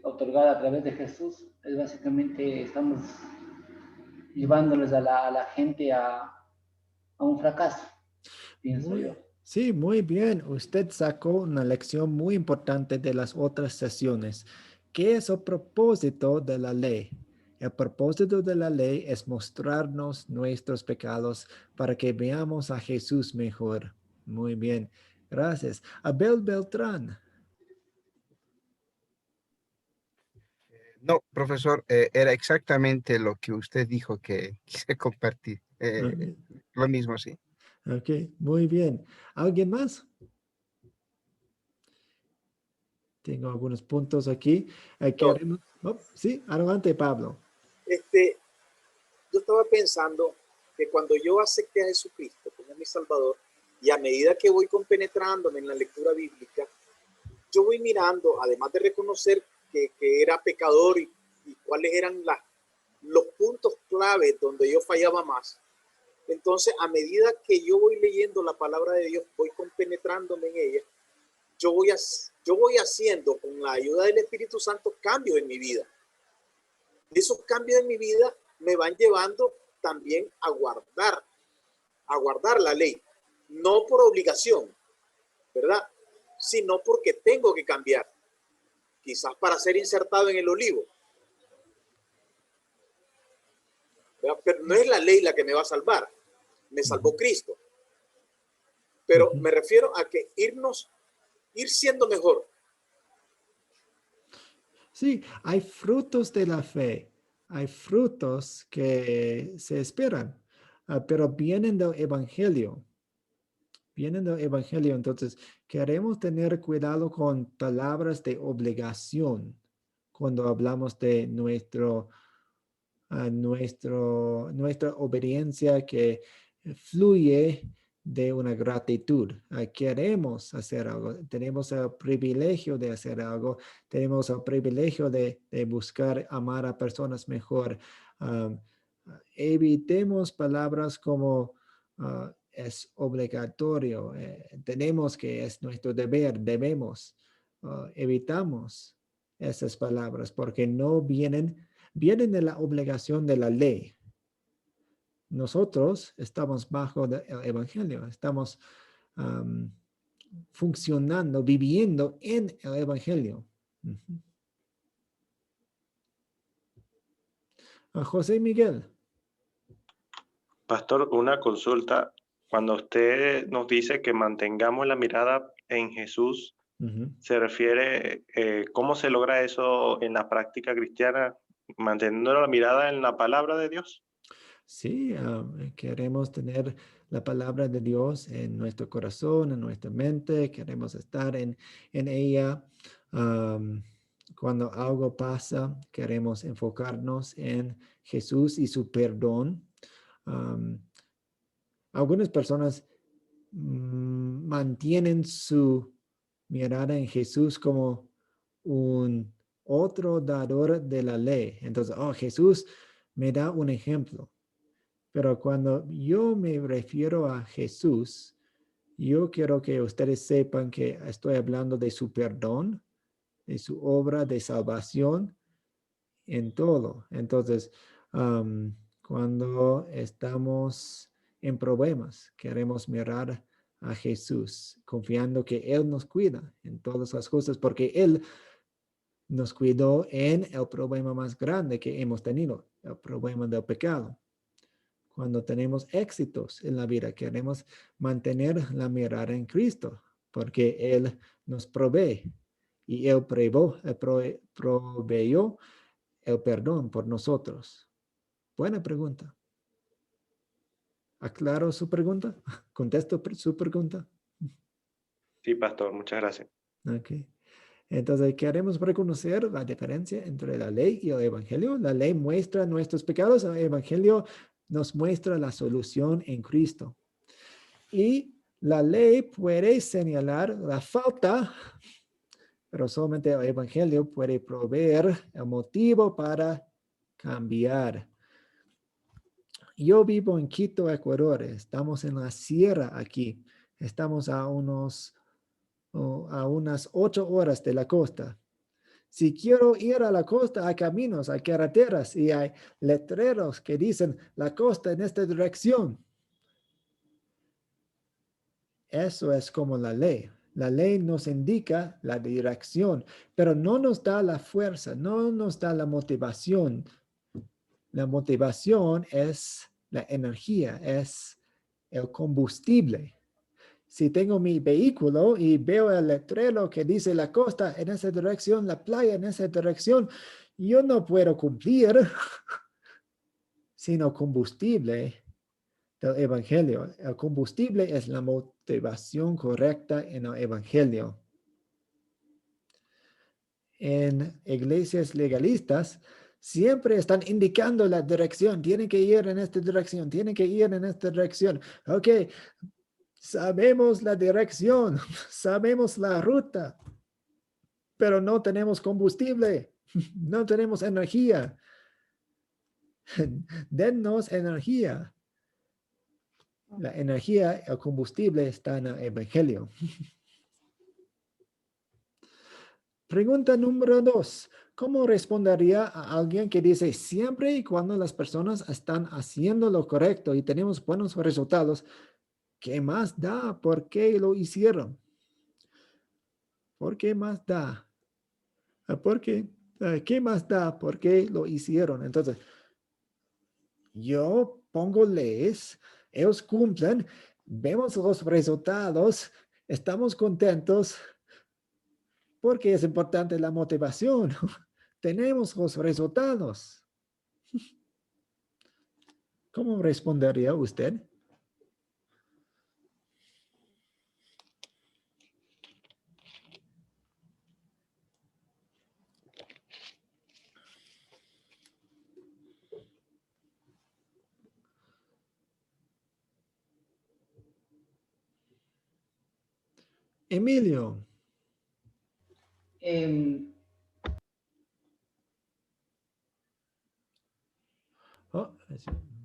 otorgada a través de Jesús, es básicamente estamos llevándoles a la gente a un fracaso, pienso yo. Sí, muy bien. Usted sacó una lección muy importante de las otras sesiones. ¿Qué es el propósito de la ley? El propósito de la ley es mostrarnos nuestros pecados para que veamos a Jesús mejor. Muy bien. Gracias. Abel Beltrán. No, profesor, era exactamente lo que usted dijo que quise compartir. Lo mismo, sí. Ok, muy bien. ¿Alguien más? Tengo algunos puntos aquí. Sí, adelante, Pablo. Yo estaba pensando que cuando yo acepté a Jesucristo como mi Salvador, y a medida que voy compenetrándome en la lectura bíblica, yo voy mirando, además de reconocer que era pecador y cuáles eran los puntos claves donde yo fallaba más. Entonces, a medida que yo voy leyendo la palabra de Dios, voy compenetrándome en ella, yo voy haciendo con la ayuda del Espíritu Santo cambios en mi vida. Esos cambios en mi vida me van llevando también a guardar la ley, no por obligación, ¿verdad? Sino porque tengo que cambiar, quizás para ser insertado en el olivo. ¿Verdad? Pero no es la ley la que me va a salvar, me salvó Cristo. Pero me refiero a que ir siendo mejor. Sí, hay frutos de la fe, hay frutos que se esperan, pero vienen del Evangelio. Vienen del Evangelio, entonces queremos tener cuidado con palabras de obligación cuando hablamos de nuestra obediencia que fluye de una gratitud. Queremos hacer algo, tenemos el privilegio de hacer algo, tenemos el privilegio de buscar amar a personas mejor. Evitemos palabras como es obligatorio, tenemos que, es nuestro deber, debemos. Evitamos esas palabras porque no vienen de la obligación de la ley. Nosotros estamos bajo el Evangelio, estamos funcionando, viviendo en el Evangelio. José Miguel. Pastor, una consulta. Cuando usted nos dice que mantengamos la mirada en Jesús, se refiere, ¿cómo se logra eso en la práctica cristiana? ¿Manteniendo la mirada en la palabra de Dios? Sí, queremos tener la palabra de Dios en nuestro corazón, en nuestra mente, queremos estar en ella. Cuando algo pasa, queremos enfocarnos en Jesús y su perdón. Algunas personas mantienen su mirada en Jesús como un otro dador de la ley. Entonces, Jesús me da un ejemplo. Pero cuando yo me refiero a Jesús, yo quiero que ustedes sepan que estoy hablando de su perdón, de su obra de salvación en todo. Entonces, cuando estamos en problemas, queremos mirar a Jesús, confiando que Él nos cuida en todas las cosas, porque Él nos cuidó en el problema más grande que hemos tenido, el problema del pecado. cuando tenemos éxitos en la vida, queremos mantener la mirada en Cristo, porque Él nos provee y Él proveyó el perdón por nosotros. Buena pregunta. ¿Aclaro su pregunta? ¿Contesto su pregunta? Sí, pastor, muchas gracias. Ok. Entonces, queremos reconocer la diferencia entre la ley y el evangelio. La ley muestra nuestros pecados, el evangelio nos muestra la solución en Cristo. Y la ley puede señalar la falta, pero solamente el evangelio puede proveer el motivo para cambiar. Yo vivo en Quito, Ecuador. Estamos en la sierra aquí. Estamos a unas 8 horas de la costa. Si quiero ir a la costa, hay caminos, hay carreteras y hay letreros que dicen la costa en esta dirección. Eso es como la ley. La ley nos indica la dirección, pero no nos da la fuerza, no nos da la motivación. La motivación es la energía, es el combustible. Si tengo mi vehículo y veo el letrero que dice la costa en esa dirección, la playa en esa dirección, yo no puedo cumplir sino combustible del evangelio. El combustible es la motivación correcta en el evangelio. En iglesias legalistas siempre están indicando la dirección. Tienen que ir en esta dirección, tienen que ir en esta dirección. Ok, sabemos la dirección, sabemos la ruta, pero no tenemos combustible, no tenemos energía. Dennos energía. La energía, el combustible está en el evangelio. Pregunta número 2. ¿Cómo respondería a alguien que dice siempre y cuando las personas están haciendo lo correcto y tenemos buenos resultados, ¿qué más da? ¿Por qué lo hicieron? ¿Por qué más da? ¿Por qué? ¿Qué más da? ¿Por qué lo hicieron? Entonces, yo pongo leyes, ellos cumplen, vemos los resultados, estamos contentos porque es importante la motivación. Tenemos los resultados. ¿Cómo respondería usted? Emilio.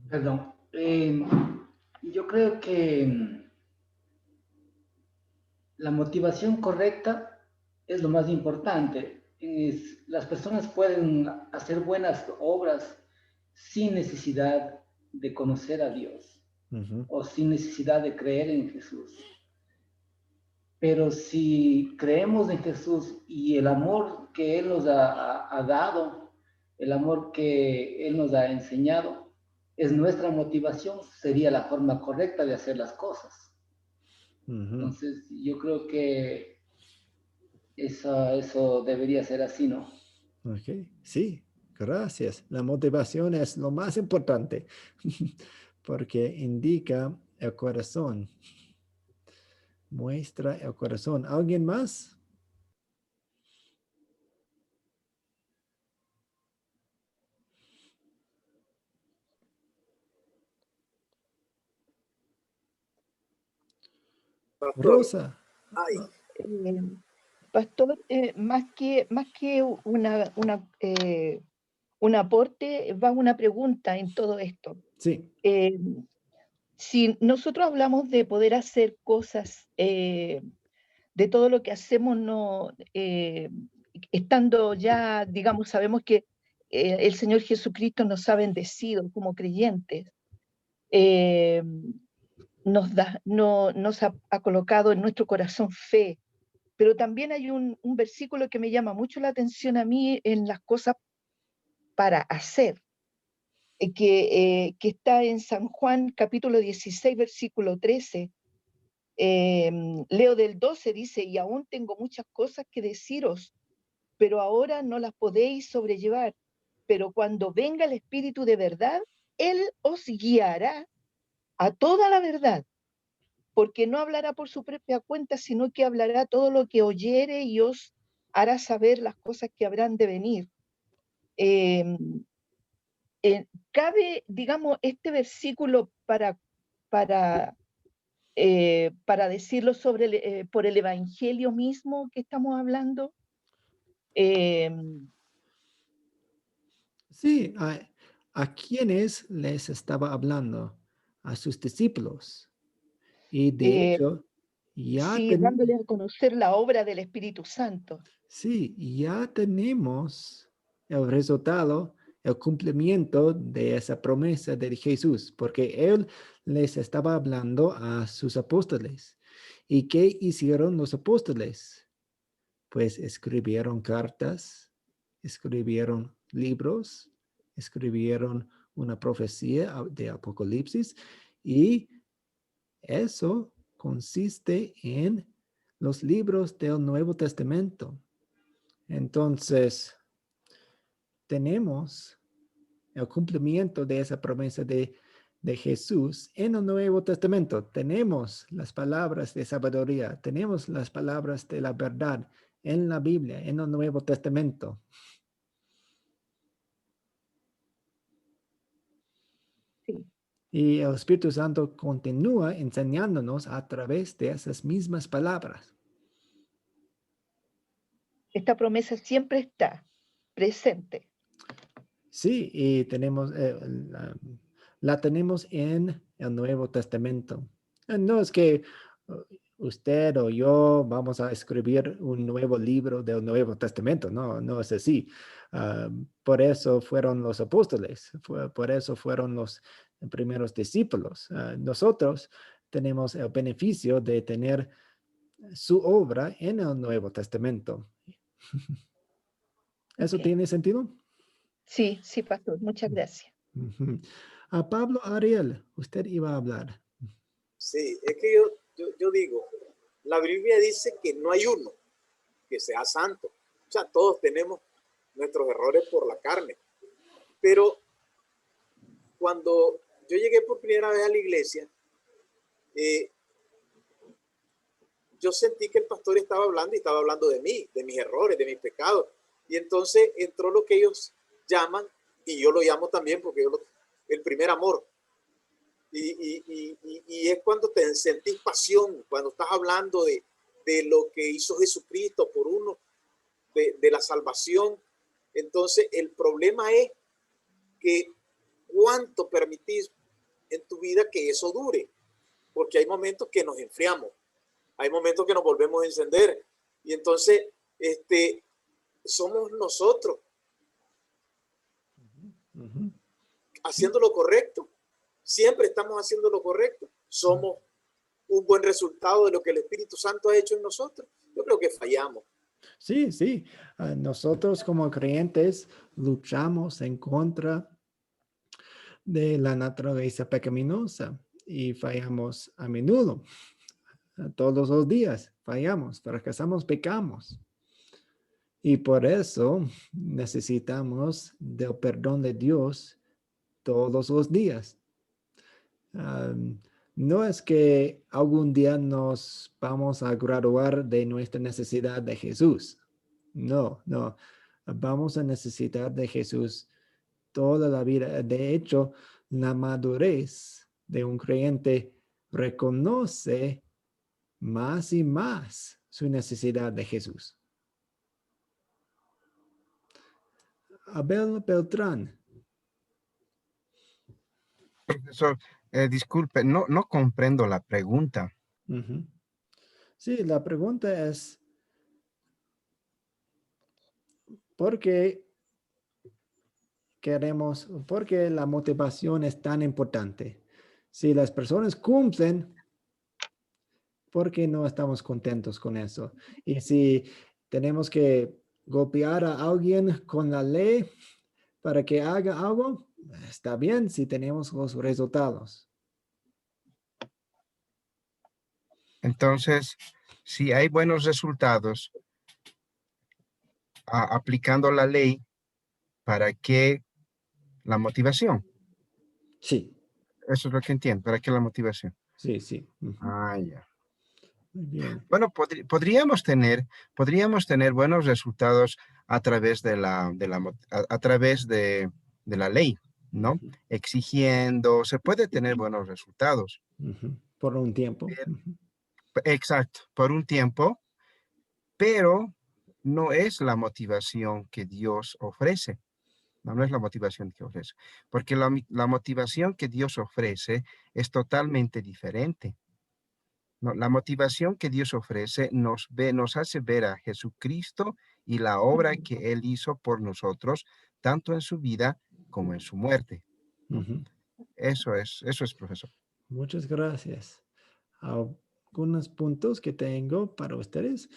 Perdón. Yo creo que la motivación correcta es lo más importante. Las personas pueden hacer buenas obras sin necesidad de conocer a Dios o sin necesidad de creer en Jesús. Pero si creemos en Jesús y el amor que Él nos ha dado, el amor que Él nos ha enseñado, es nuestra motivación, sería la forma correcta de hacer las cosas. Entonces, yo creo que eso debería ser así, ¿no? Ok, sí, gracias. La motivación es lo más importante porque indica el corazón. Muestra el corazón. ¿Alguien más? Pastor. Rosa. Pastor, más que un aporte, va una pregunta en todo esto. Sí. Si nosotros hablamos de poder hacer cosas, de todo lo que hacemos, estando ya, digamos, sabemos que el Señor Jesucristo nos ha bendecido como creyentes, nos ha colocado en nuestro corazón fe, pero también hay un versículo que me llama mucho la atención a mí en las cosas para hacer. que está en San Juan capítulo 16, versículo 13. Leo del 12, dice, y aún tengo muchas cosas que deciros, pero ahora no las podéis sobrellevar. Pero cuando venga el Espíritu de verdad, Él os guiará a toda la verdad, porque no hablará por su propia cuenta, sino que hablará todo lo que oyere y os hará saber las cosas que habrán de venir. Cabe, digamos, este versículo para decirlo por el Evangelio mismo que estamos hablando. Sí, ¿a quiénes les estaba hablando? A sus discípulos. Y de hecho, Sí, dándole a conocer la obra del Espíritu Santo. Sí, ya tenemos el resultado, el cumplimiento de esa promesa de Jesús, porque Él les estaba hablando a sus apóstoles. ¿Y qué hicieron los apóstoles? Pues escribieron cartas, escribieron libros, escribieron una profecía de Apocalipsis, y eso consiste en los libros del Nuevo Testamento. Entonces, tenemos el cumplimiento de esa promesa de Jesús en el Nuevo Testamento. Tenemos las palabras de sabiduría, tenemos las palabras de la verdad en la Biblia, en el Nuevo Testamento. Sí. Y el Espíritu Santo continúa enseñándonos a través de esas mismas palabras. Esta promesa siempre está presente. Sí, y tenemos, la tenemos en el Nuevo Testamento. No es que usted o yo vamos a escribir un nuevo libro del Nuevo Testamento, no es así. Por eso fueron los apóstoles, por eso fueron los primeros discípulos. Nosotros tenemos el beneficio de tener su obra en el Nuevo Testamento. ¿Eso tiene sentido? Sí, sí, pastor. Muchas gracias. A Pablo Ariel, usted iba a hablar. Sí, es que yo digo, la Biblia dice que no hay uno que sea santo. O sea, todos tenemos nuestros errores por la carne. Pero cuando yo llegué por primera vez a la iglesia, yo sentí que el pastor estaba hablando y estaba hablando de mí, de mis errores, de mis pecados. Y entonces entró lo que ellos llaman, y yo lo llamo también porque el primer amor. Y es cuando te sentís pasión, cuando estás hablando de lo que hizo Jesucristo por uno, de la salvación. Entonces el problema es que cuánto permitís en tu vida que eso dure, porque hay momentos que nos enfriamos, hay momentos que nos volvemos a encender, y entonces somos nosotros haciendo lo correcto. Siempre estamos haciendo lo correcto. Somos un buen resultado de lo que el Espíritu Santo ha hecho en nosotros. Yo creo que fallamos. Sí, sí. Nosotros como creyentes luchamos en contra de la naturaleza pecaminosa y fallamos a menudo. Todos los días fallamos, fracasamos, pecamos. Y por eso necesitamos del perdón de Dios todos los días. No es que algún día nos vamos a graduar de nuestra necesidad de Jesús. No. Vamos a necesitar de Jesús toda la vida. De hecho, la madurez de un creyente reconoce más y más su necesidad de Jesús. Abel Beltrán. Profesor, disculpe, no comprendo la pregunta. Sí, la pregunta es, ¿por qué la motivación es tan importante? Si las personas cumplen, ¿por qué no estamos contentos con eso? Y si tenemos que golpear a alguien con la ley para que haga algo, está bien si tenemos los resultados. Entonces, si hay buenos resultados aplicando la ley, ¿para qué la motivación? Sí. Eso es lo que entiendo. ¿Para qué la motivación? Sí, sí. Ah, ya. Muy bien. Bueno, podríamos tener buenos resultados a través de a través de la ley, ¿no? Exigiendo, se puede tener buenos resultados. Por un tiempo. Exacto, por un tiempo, pero no es la motivación que Dios ofrece. No es la motivación que ofrece. Porque la motivación que Dios ofrece es totalmente diferente. No, la motivación que Dios ofrece nos hace ver a Jesucristo y la obra que Él hizo por nosotros, tanto en su vida como en su muerte. Eso es, profesor. Muchas gracias. Algunos puntos que tengo para ustedes.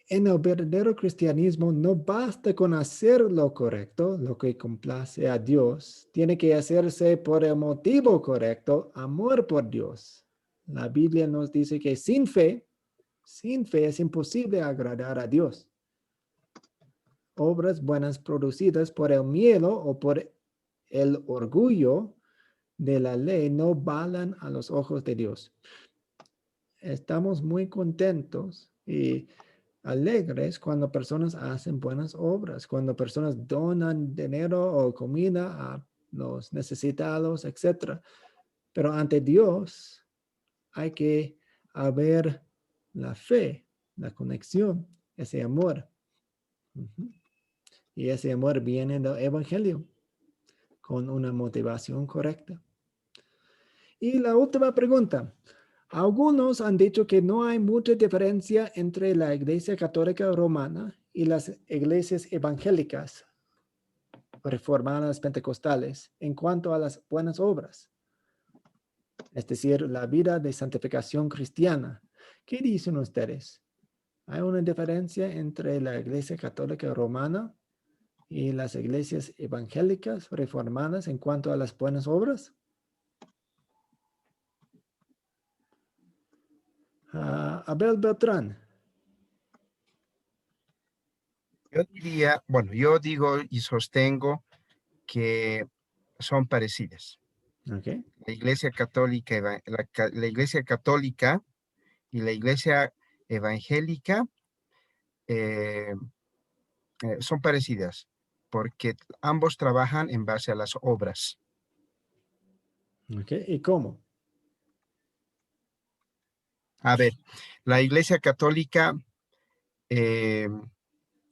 En el verdadero cristianismo no basta con hacer lo correcto, lo que complace a Dios. Tiene que hacerse por el motivo correcto, amor por Dios. La Biblia nos dice que sin fe es imposible agradar a Dios. Obras buenas producidas por el miedo o por el orgullo de la ley no valen a los ojos de Dios. Estamos muy contentos y alegres cuando personas hacen buenas obras, cuando personas donan dinero o comida a los necesitados, etc. Pero ante Dios hay que haber la fe, la conexión, ese amor. Y ese amor viene del Evangelio con una motivación correcta. Y la última pregunta. Algunos han dicho que no hay mucha diferencia entre la Iglesia Católica Romana y las iglesias evangélicas, reformadas, pentecostales, en cuanto a las buenas obras. Es decir, la vida de santificación cristiana. ¿Qué dicen ustedes? ¿Hay una diferencia entre la Iglesia Católica Romana y las iglesias evangélicas reformadas en cuanto a las buenas obras? Abel Beltrán. Yo diría, bueno, yo digo y sostengo que son parecidas. Okay. La Iglesia Católica, la Iglesia Católica y la Iglesia Evangélica son parecidas porque ambos trabajan en base a las obras. Okay. ¿Y cómo? A ver, la Iglesia Católica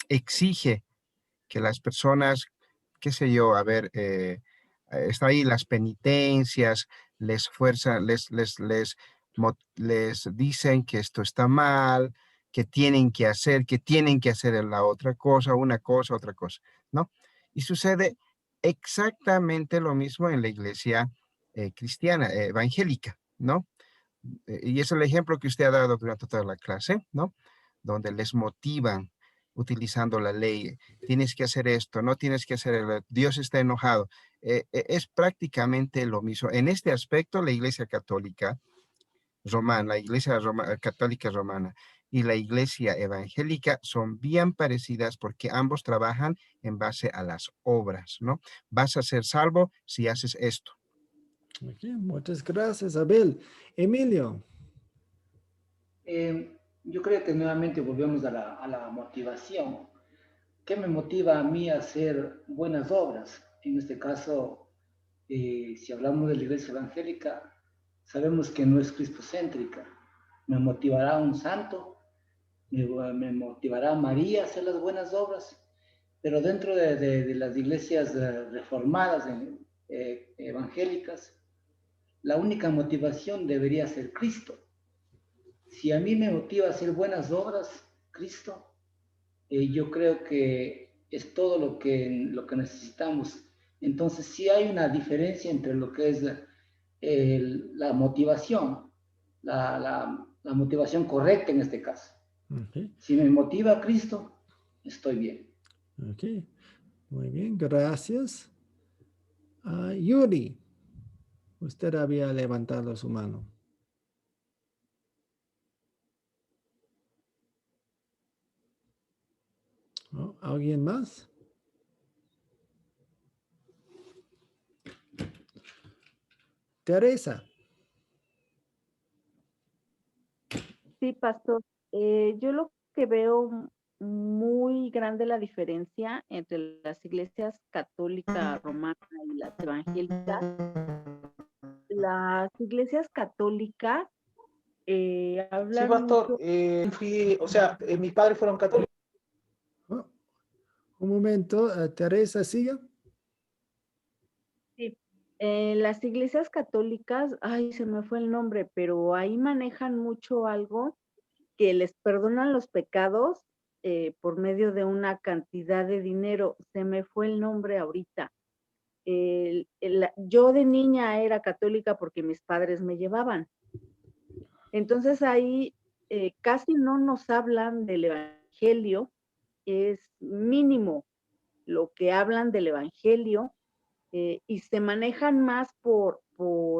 exige que las personas, qué sé yo, a ver, está ahí las penitencias, les dicen que esto está mal, que tienen que hacer la otra cosa, una cosa, otra cosa, ¿no? Y sucede exactamente lo mismo en la iglesia cristiana, evangélica, ¿no? Y es el ejemplo que usted ha dado durante toda la clase, ¿no? Donde les motivan utilizando la ley. Tienes que hacer esto, no tienes que hacer, Dios está enojado. Es prácticamente lo mismo. En este aspecto, la Iglesia Católica Romana, la Iglesia Católica Romana y la Iglesia Evangélica son bien parecidas porque ambos trabajan en base a las obras, ¿no? Vas a ser salvo si haces esto. Okay, muchas gracias, Abel. Emilio. Yo creo que nuevamente volvemos a la motivación. ¿Qué me motiva a mí a hacer buenas obras? En este caso, si hablamos de la iglesia evangélica, sabemos que no es cristocéntrica. Me motivará un santo, me motivará María a hacer las buenas obras, pero dentro de las iglesias reformadas evangélicas, la única motivación debería ser Cristo. Si a mí me motiva a hacer buenas obras, Cristo, yo creo que es todo lo que necesitamos. Entonces, sí hay una diferencia entre lo que es la motivación, la motivación correcta en este caso. Okay. Si me motiva a Cristo, estoy bien. Ok, muy bien, gracias. Yuri, usted había levantado su mano. ¿No? ¿Alguien más? Teresa. Sí, pastor. Yo lo que veo muy grande la diferencia entre las iglesias católica romana y las evangélicas. Las iglesias católicas Sí, hablan pastor. mucho. Mis padres fueron católicos. Un momento, Teresa, siga. Sí. Las iglesias católicas, ay, se me fue el nombre, pero ahí manejan mucho algo que les perdonan los pecados por medio de una cantidad de dinero. Se me fue el nombre ahorita. Yo de niña era católica porque mis padres me llevaban. Entonces ahí casi no nos hablan del evangelio, es mínimo lo que hablan del evangelio y se manejan más por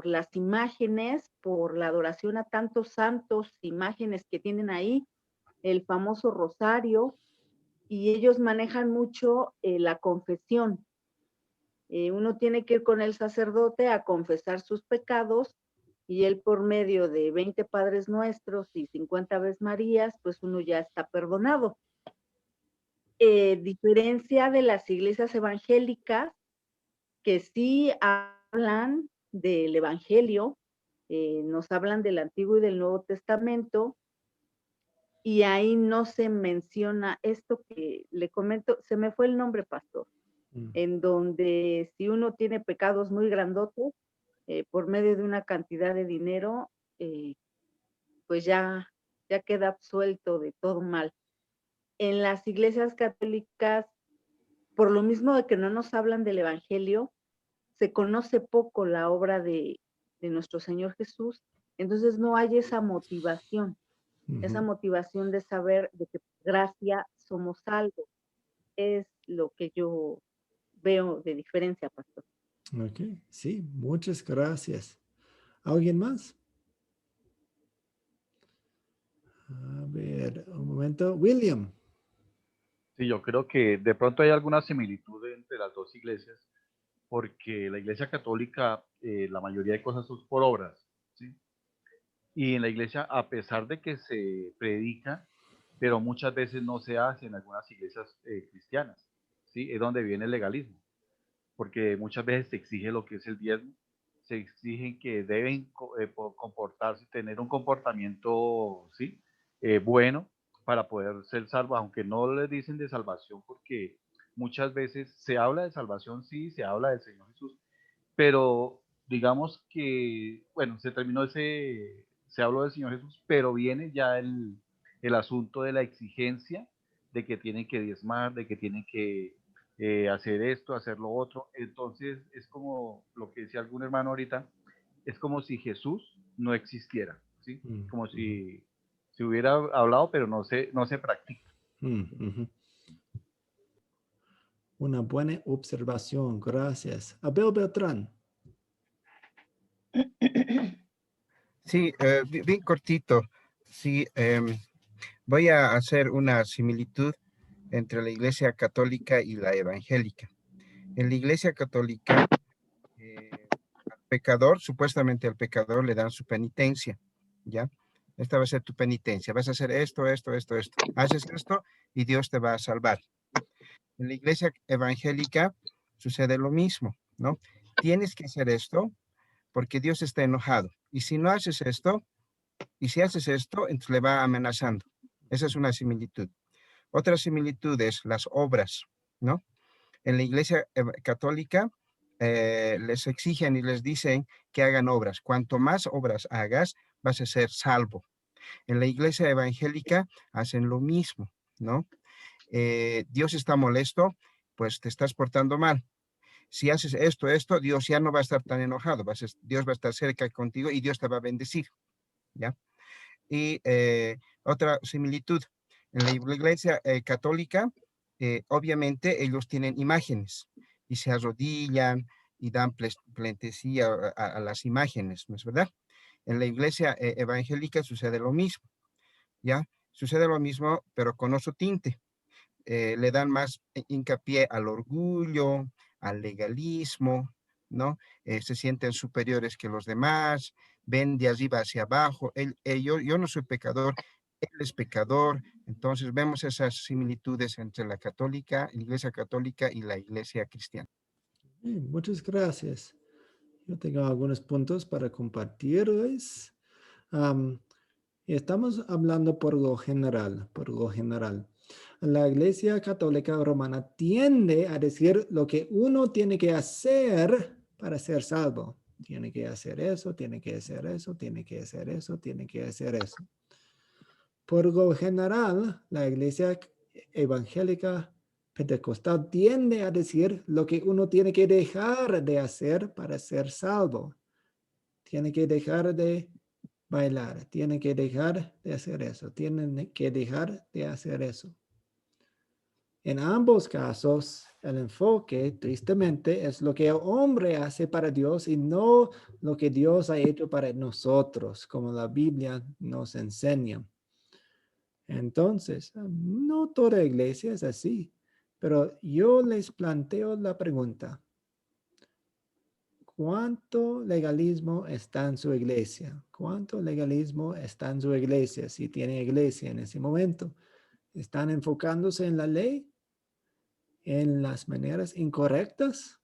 las imágenes, por la adoración a tantos santos, imágenes que tienen ahí, el famoso rosario, y ellos manejan mucho la confesión. Uno tiene que ir con el sacerdote a confesar sus pecados y él por medio de 20 Padres Nuestros y 50 Aves Marías, pues uno ya está perdonado. Diferencia de las iglesias evangélicas que sí hablan del evangelio, nos hablan del Antiguo y del Nuevo Testamento, y ahí no se menciona esto que le comento, se me fue el nombre, pastor, en donde si uno tiene pecados muy grandotes, por medio de una cantidad de dinero, pues ya queda absuelto de todo mal. En las iglesias católicas, por lo mismo de que no nos hablan del evangelio, se conoce poco la obra de nuestro Señor Jesús, entonces no hay esa motivación de saber de que por gracia somos salvos. Es lo que yo veo de diferencia, pastor. Ok, sí, muchas gracias. ¿Alguien más? A ver, un momento. William. Sí, yo creo que de pronto hay alguna similitud entre las dos iglesias, porque la iglesia católica, la mayoría de cosas son por obras, ¿sí? Y en la iglesia, a pesar de que se predica, pero muchas veces no se hace en algunas iglesias cristianas, ¿sí? Es donde viene el legalismo, porque muchas veces se exige lo que es el diezmo, se exigen que deben comportarse, tener un comportamiento, ¿sí? Bueno para poder ser salvos, aunque no les dicen de salvación, porque muchas veces se habla de salvación, sí, se habla del Señor Jesús, pero digamos que, bueno, se habló del Señor Jesús, pero viene ya el asunto de la exigencia de que tienen que diezmar, de que tienen que hacer esto, hacer lo otro. Entonces es como lo que decía algún hermano ahorita, es como si Jesús no existiera, ¿sí? Como si se hubiera hablado, pero no se practica. Una buena observación, gracias. Abel Beltrán. Sí, bien cortito. Sí, voy a hacer una similitud entre la iglesia católica y la evangélica. En la iglesia católica, al pecador, supuestamente al pecador le dan su penitencia, ¿ya? Esta va a ser tu penitencia. Vas a hacer esto. Haces esto y Dios te va a salvar. En la iglesia evangélica sucede lo mismo, ¿no? Tienes que hacer esto porque Dios está enojado. Y si no haces esto, y si haces esto, entonces le va amenazando. Esa es una similitud. Otra similitud es las obras, ¿no? En la iglesia católica les exigen y les dicen que hagan obras. Cuanto más obras hagas, vas a ser salvo. En la iglesia evangélica hacen lo mismo, ¿no? Dios está molesto, pues te estás portando mal. Si haces esto, Dios ya no va a estar tan enojado. Dios va a estar cerca contigo y Dios te va a bendecir, ¿ya? Y otra similitud, en la iglesia católica, obviamente ellos tienen imágenes y se arrodillan y dan pleitesía a las imágenes, ¿no es verdad? En la iglesia evangélica sucede lo mismo, ¿ya? Sucede lo mismo, pero con otro tinte. Le dan más hincapié al orgullo, al legalismo, ¿no? Se sienten superiores que los demás, ven de arriba hacia abajo. Yo no soy pecador, él es pecador. Entonces vemos esas similitudes entre la iglesia católica y la iglesia cristiana. Muchas gracias. Yo tengo algunos puntos para compartirles. Estamos hablando por lo general, La Iglesia Católica Romana tiende a decir lo que uno tiene que hacer para ser salvo. Tiene que hacer eso, tiene que hacer eso, tiene que hacer eso, tiene que hacer eso. Por lo general, la Iglesia Evangélica Pentecostal tiende a decir lo que uno tiene que dejar de hacer para ser salvo. Tiene que dejar de bailar, tiene que dejar de hacer eso, tienen que dejar de hacer eso. En ambos casos, el enfoque, tristemente, es lo que el hombre hace para Dios y no lo que Dios ha hecho para nosotros, como la Biblia nos enseña. Entonces, no toda iglesia es así, pero yo les planteo la pregunta. ¿Cuánto legalismo está en su iglesia? ¿Cuánto legalismo está en su iglesia? Si tiene iglesia en ese momento. ¿Están enfocándose en la ley? ¿En las maneras incorrectas?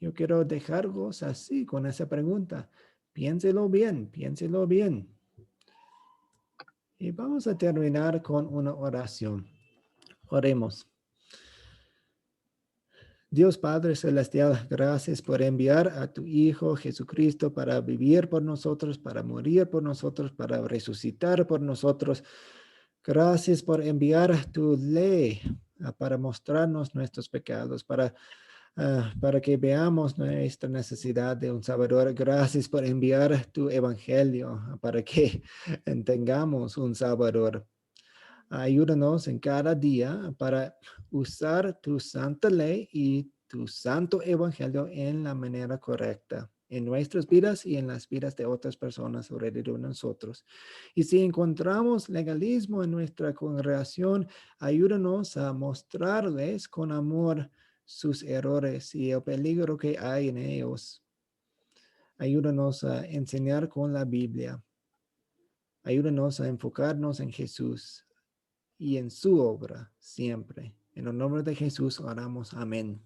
Yo quiero dejarlos así con esa pregunta. Piénselo bien, piénselo bien. Y vamos a terminar con una oración. Oremos. Dios Padre Celestial, gracias por enviar a tu Hijo Jesucristo para vivir por nosotros, para morir por nosotros, para resucitar por nosotros. Gracias por enviar tu ley para mostrarnos nuestros pecados, para que veamos nuestra necesidad de un Salvador. Gracias por enviar tu evangelio para que tengamos un Salvador. Ayúdanos en cada día para usar tu santa ley y tu santo evangelio en la manera correcta, en nuestras vidas y en las vidas de otras personas alrededor de nosotros. Y si encontramos legalismo en nuestra congregación, ayúdanos a mostrarles con amor sus errores y el peligro que hay en ellos. Ayúdanos a enseñar con la Biblia. Ayúdanos a enfocarnos en Jesús y en su obra siempre. En el nombre de Jesús oramos. Amén.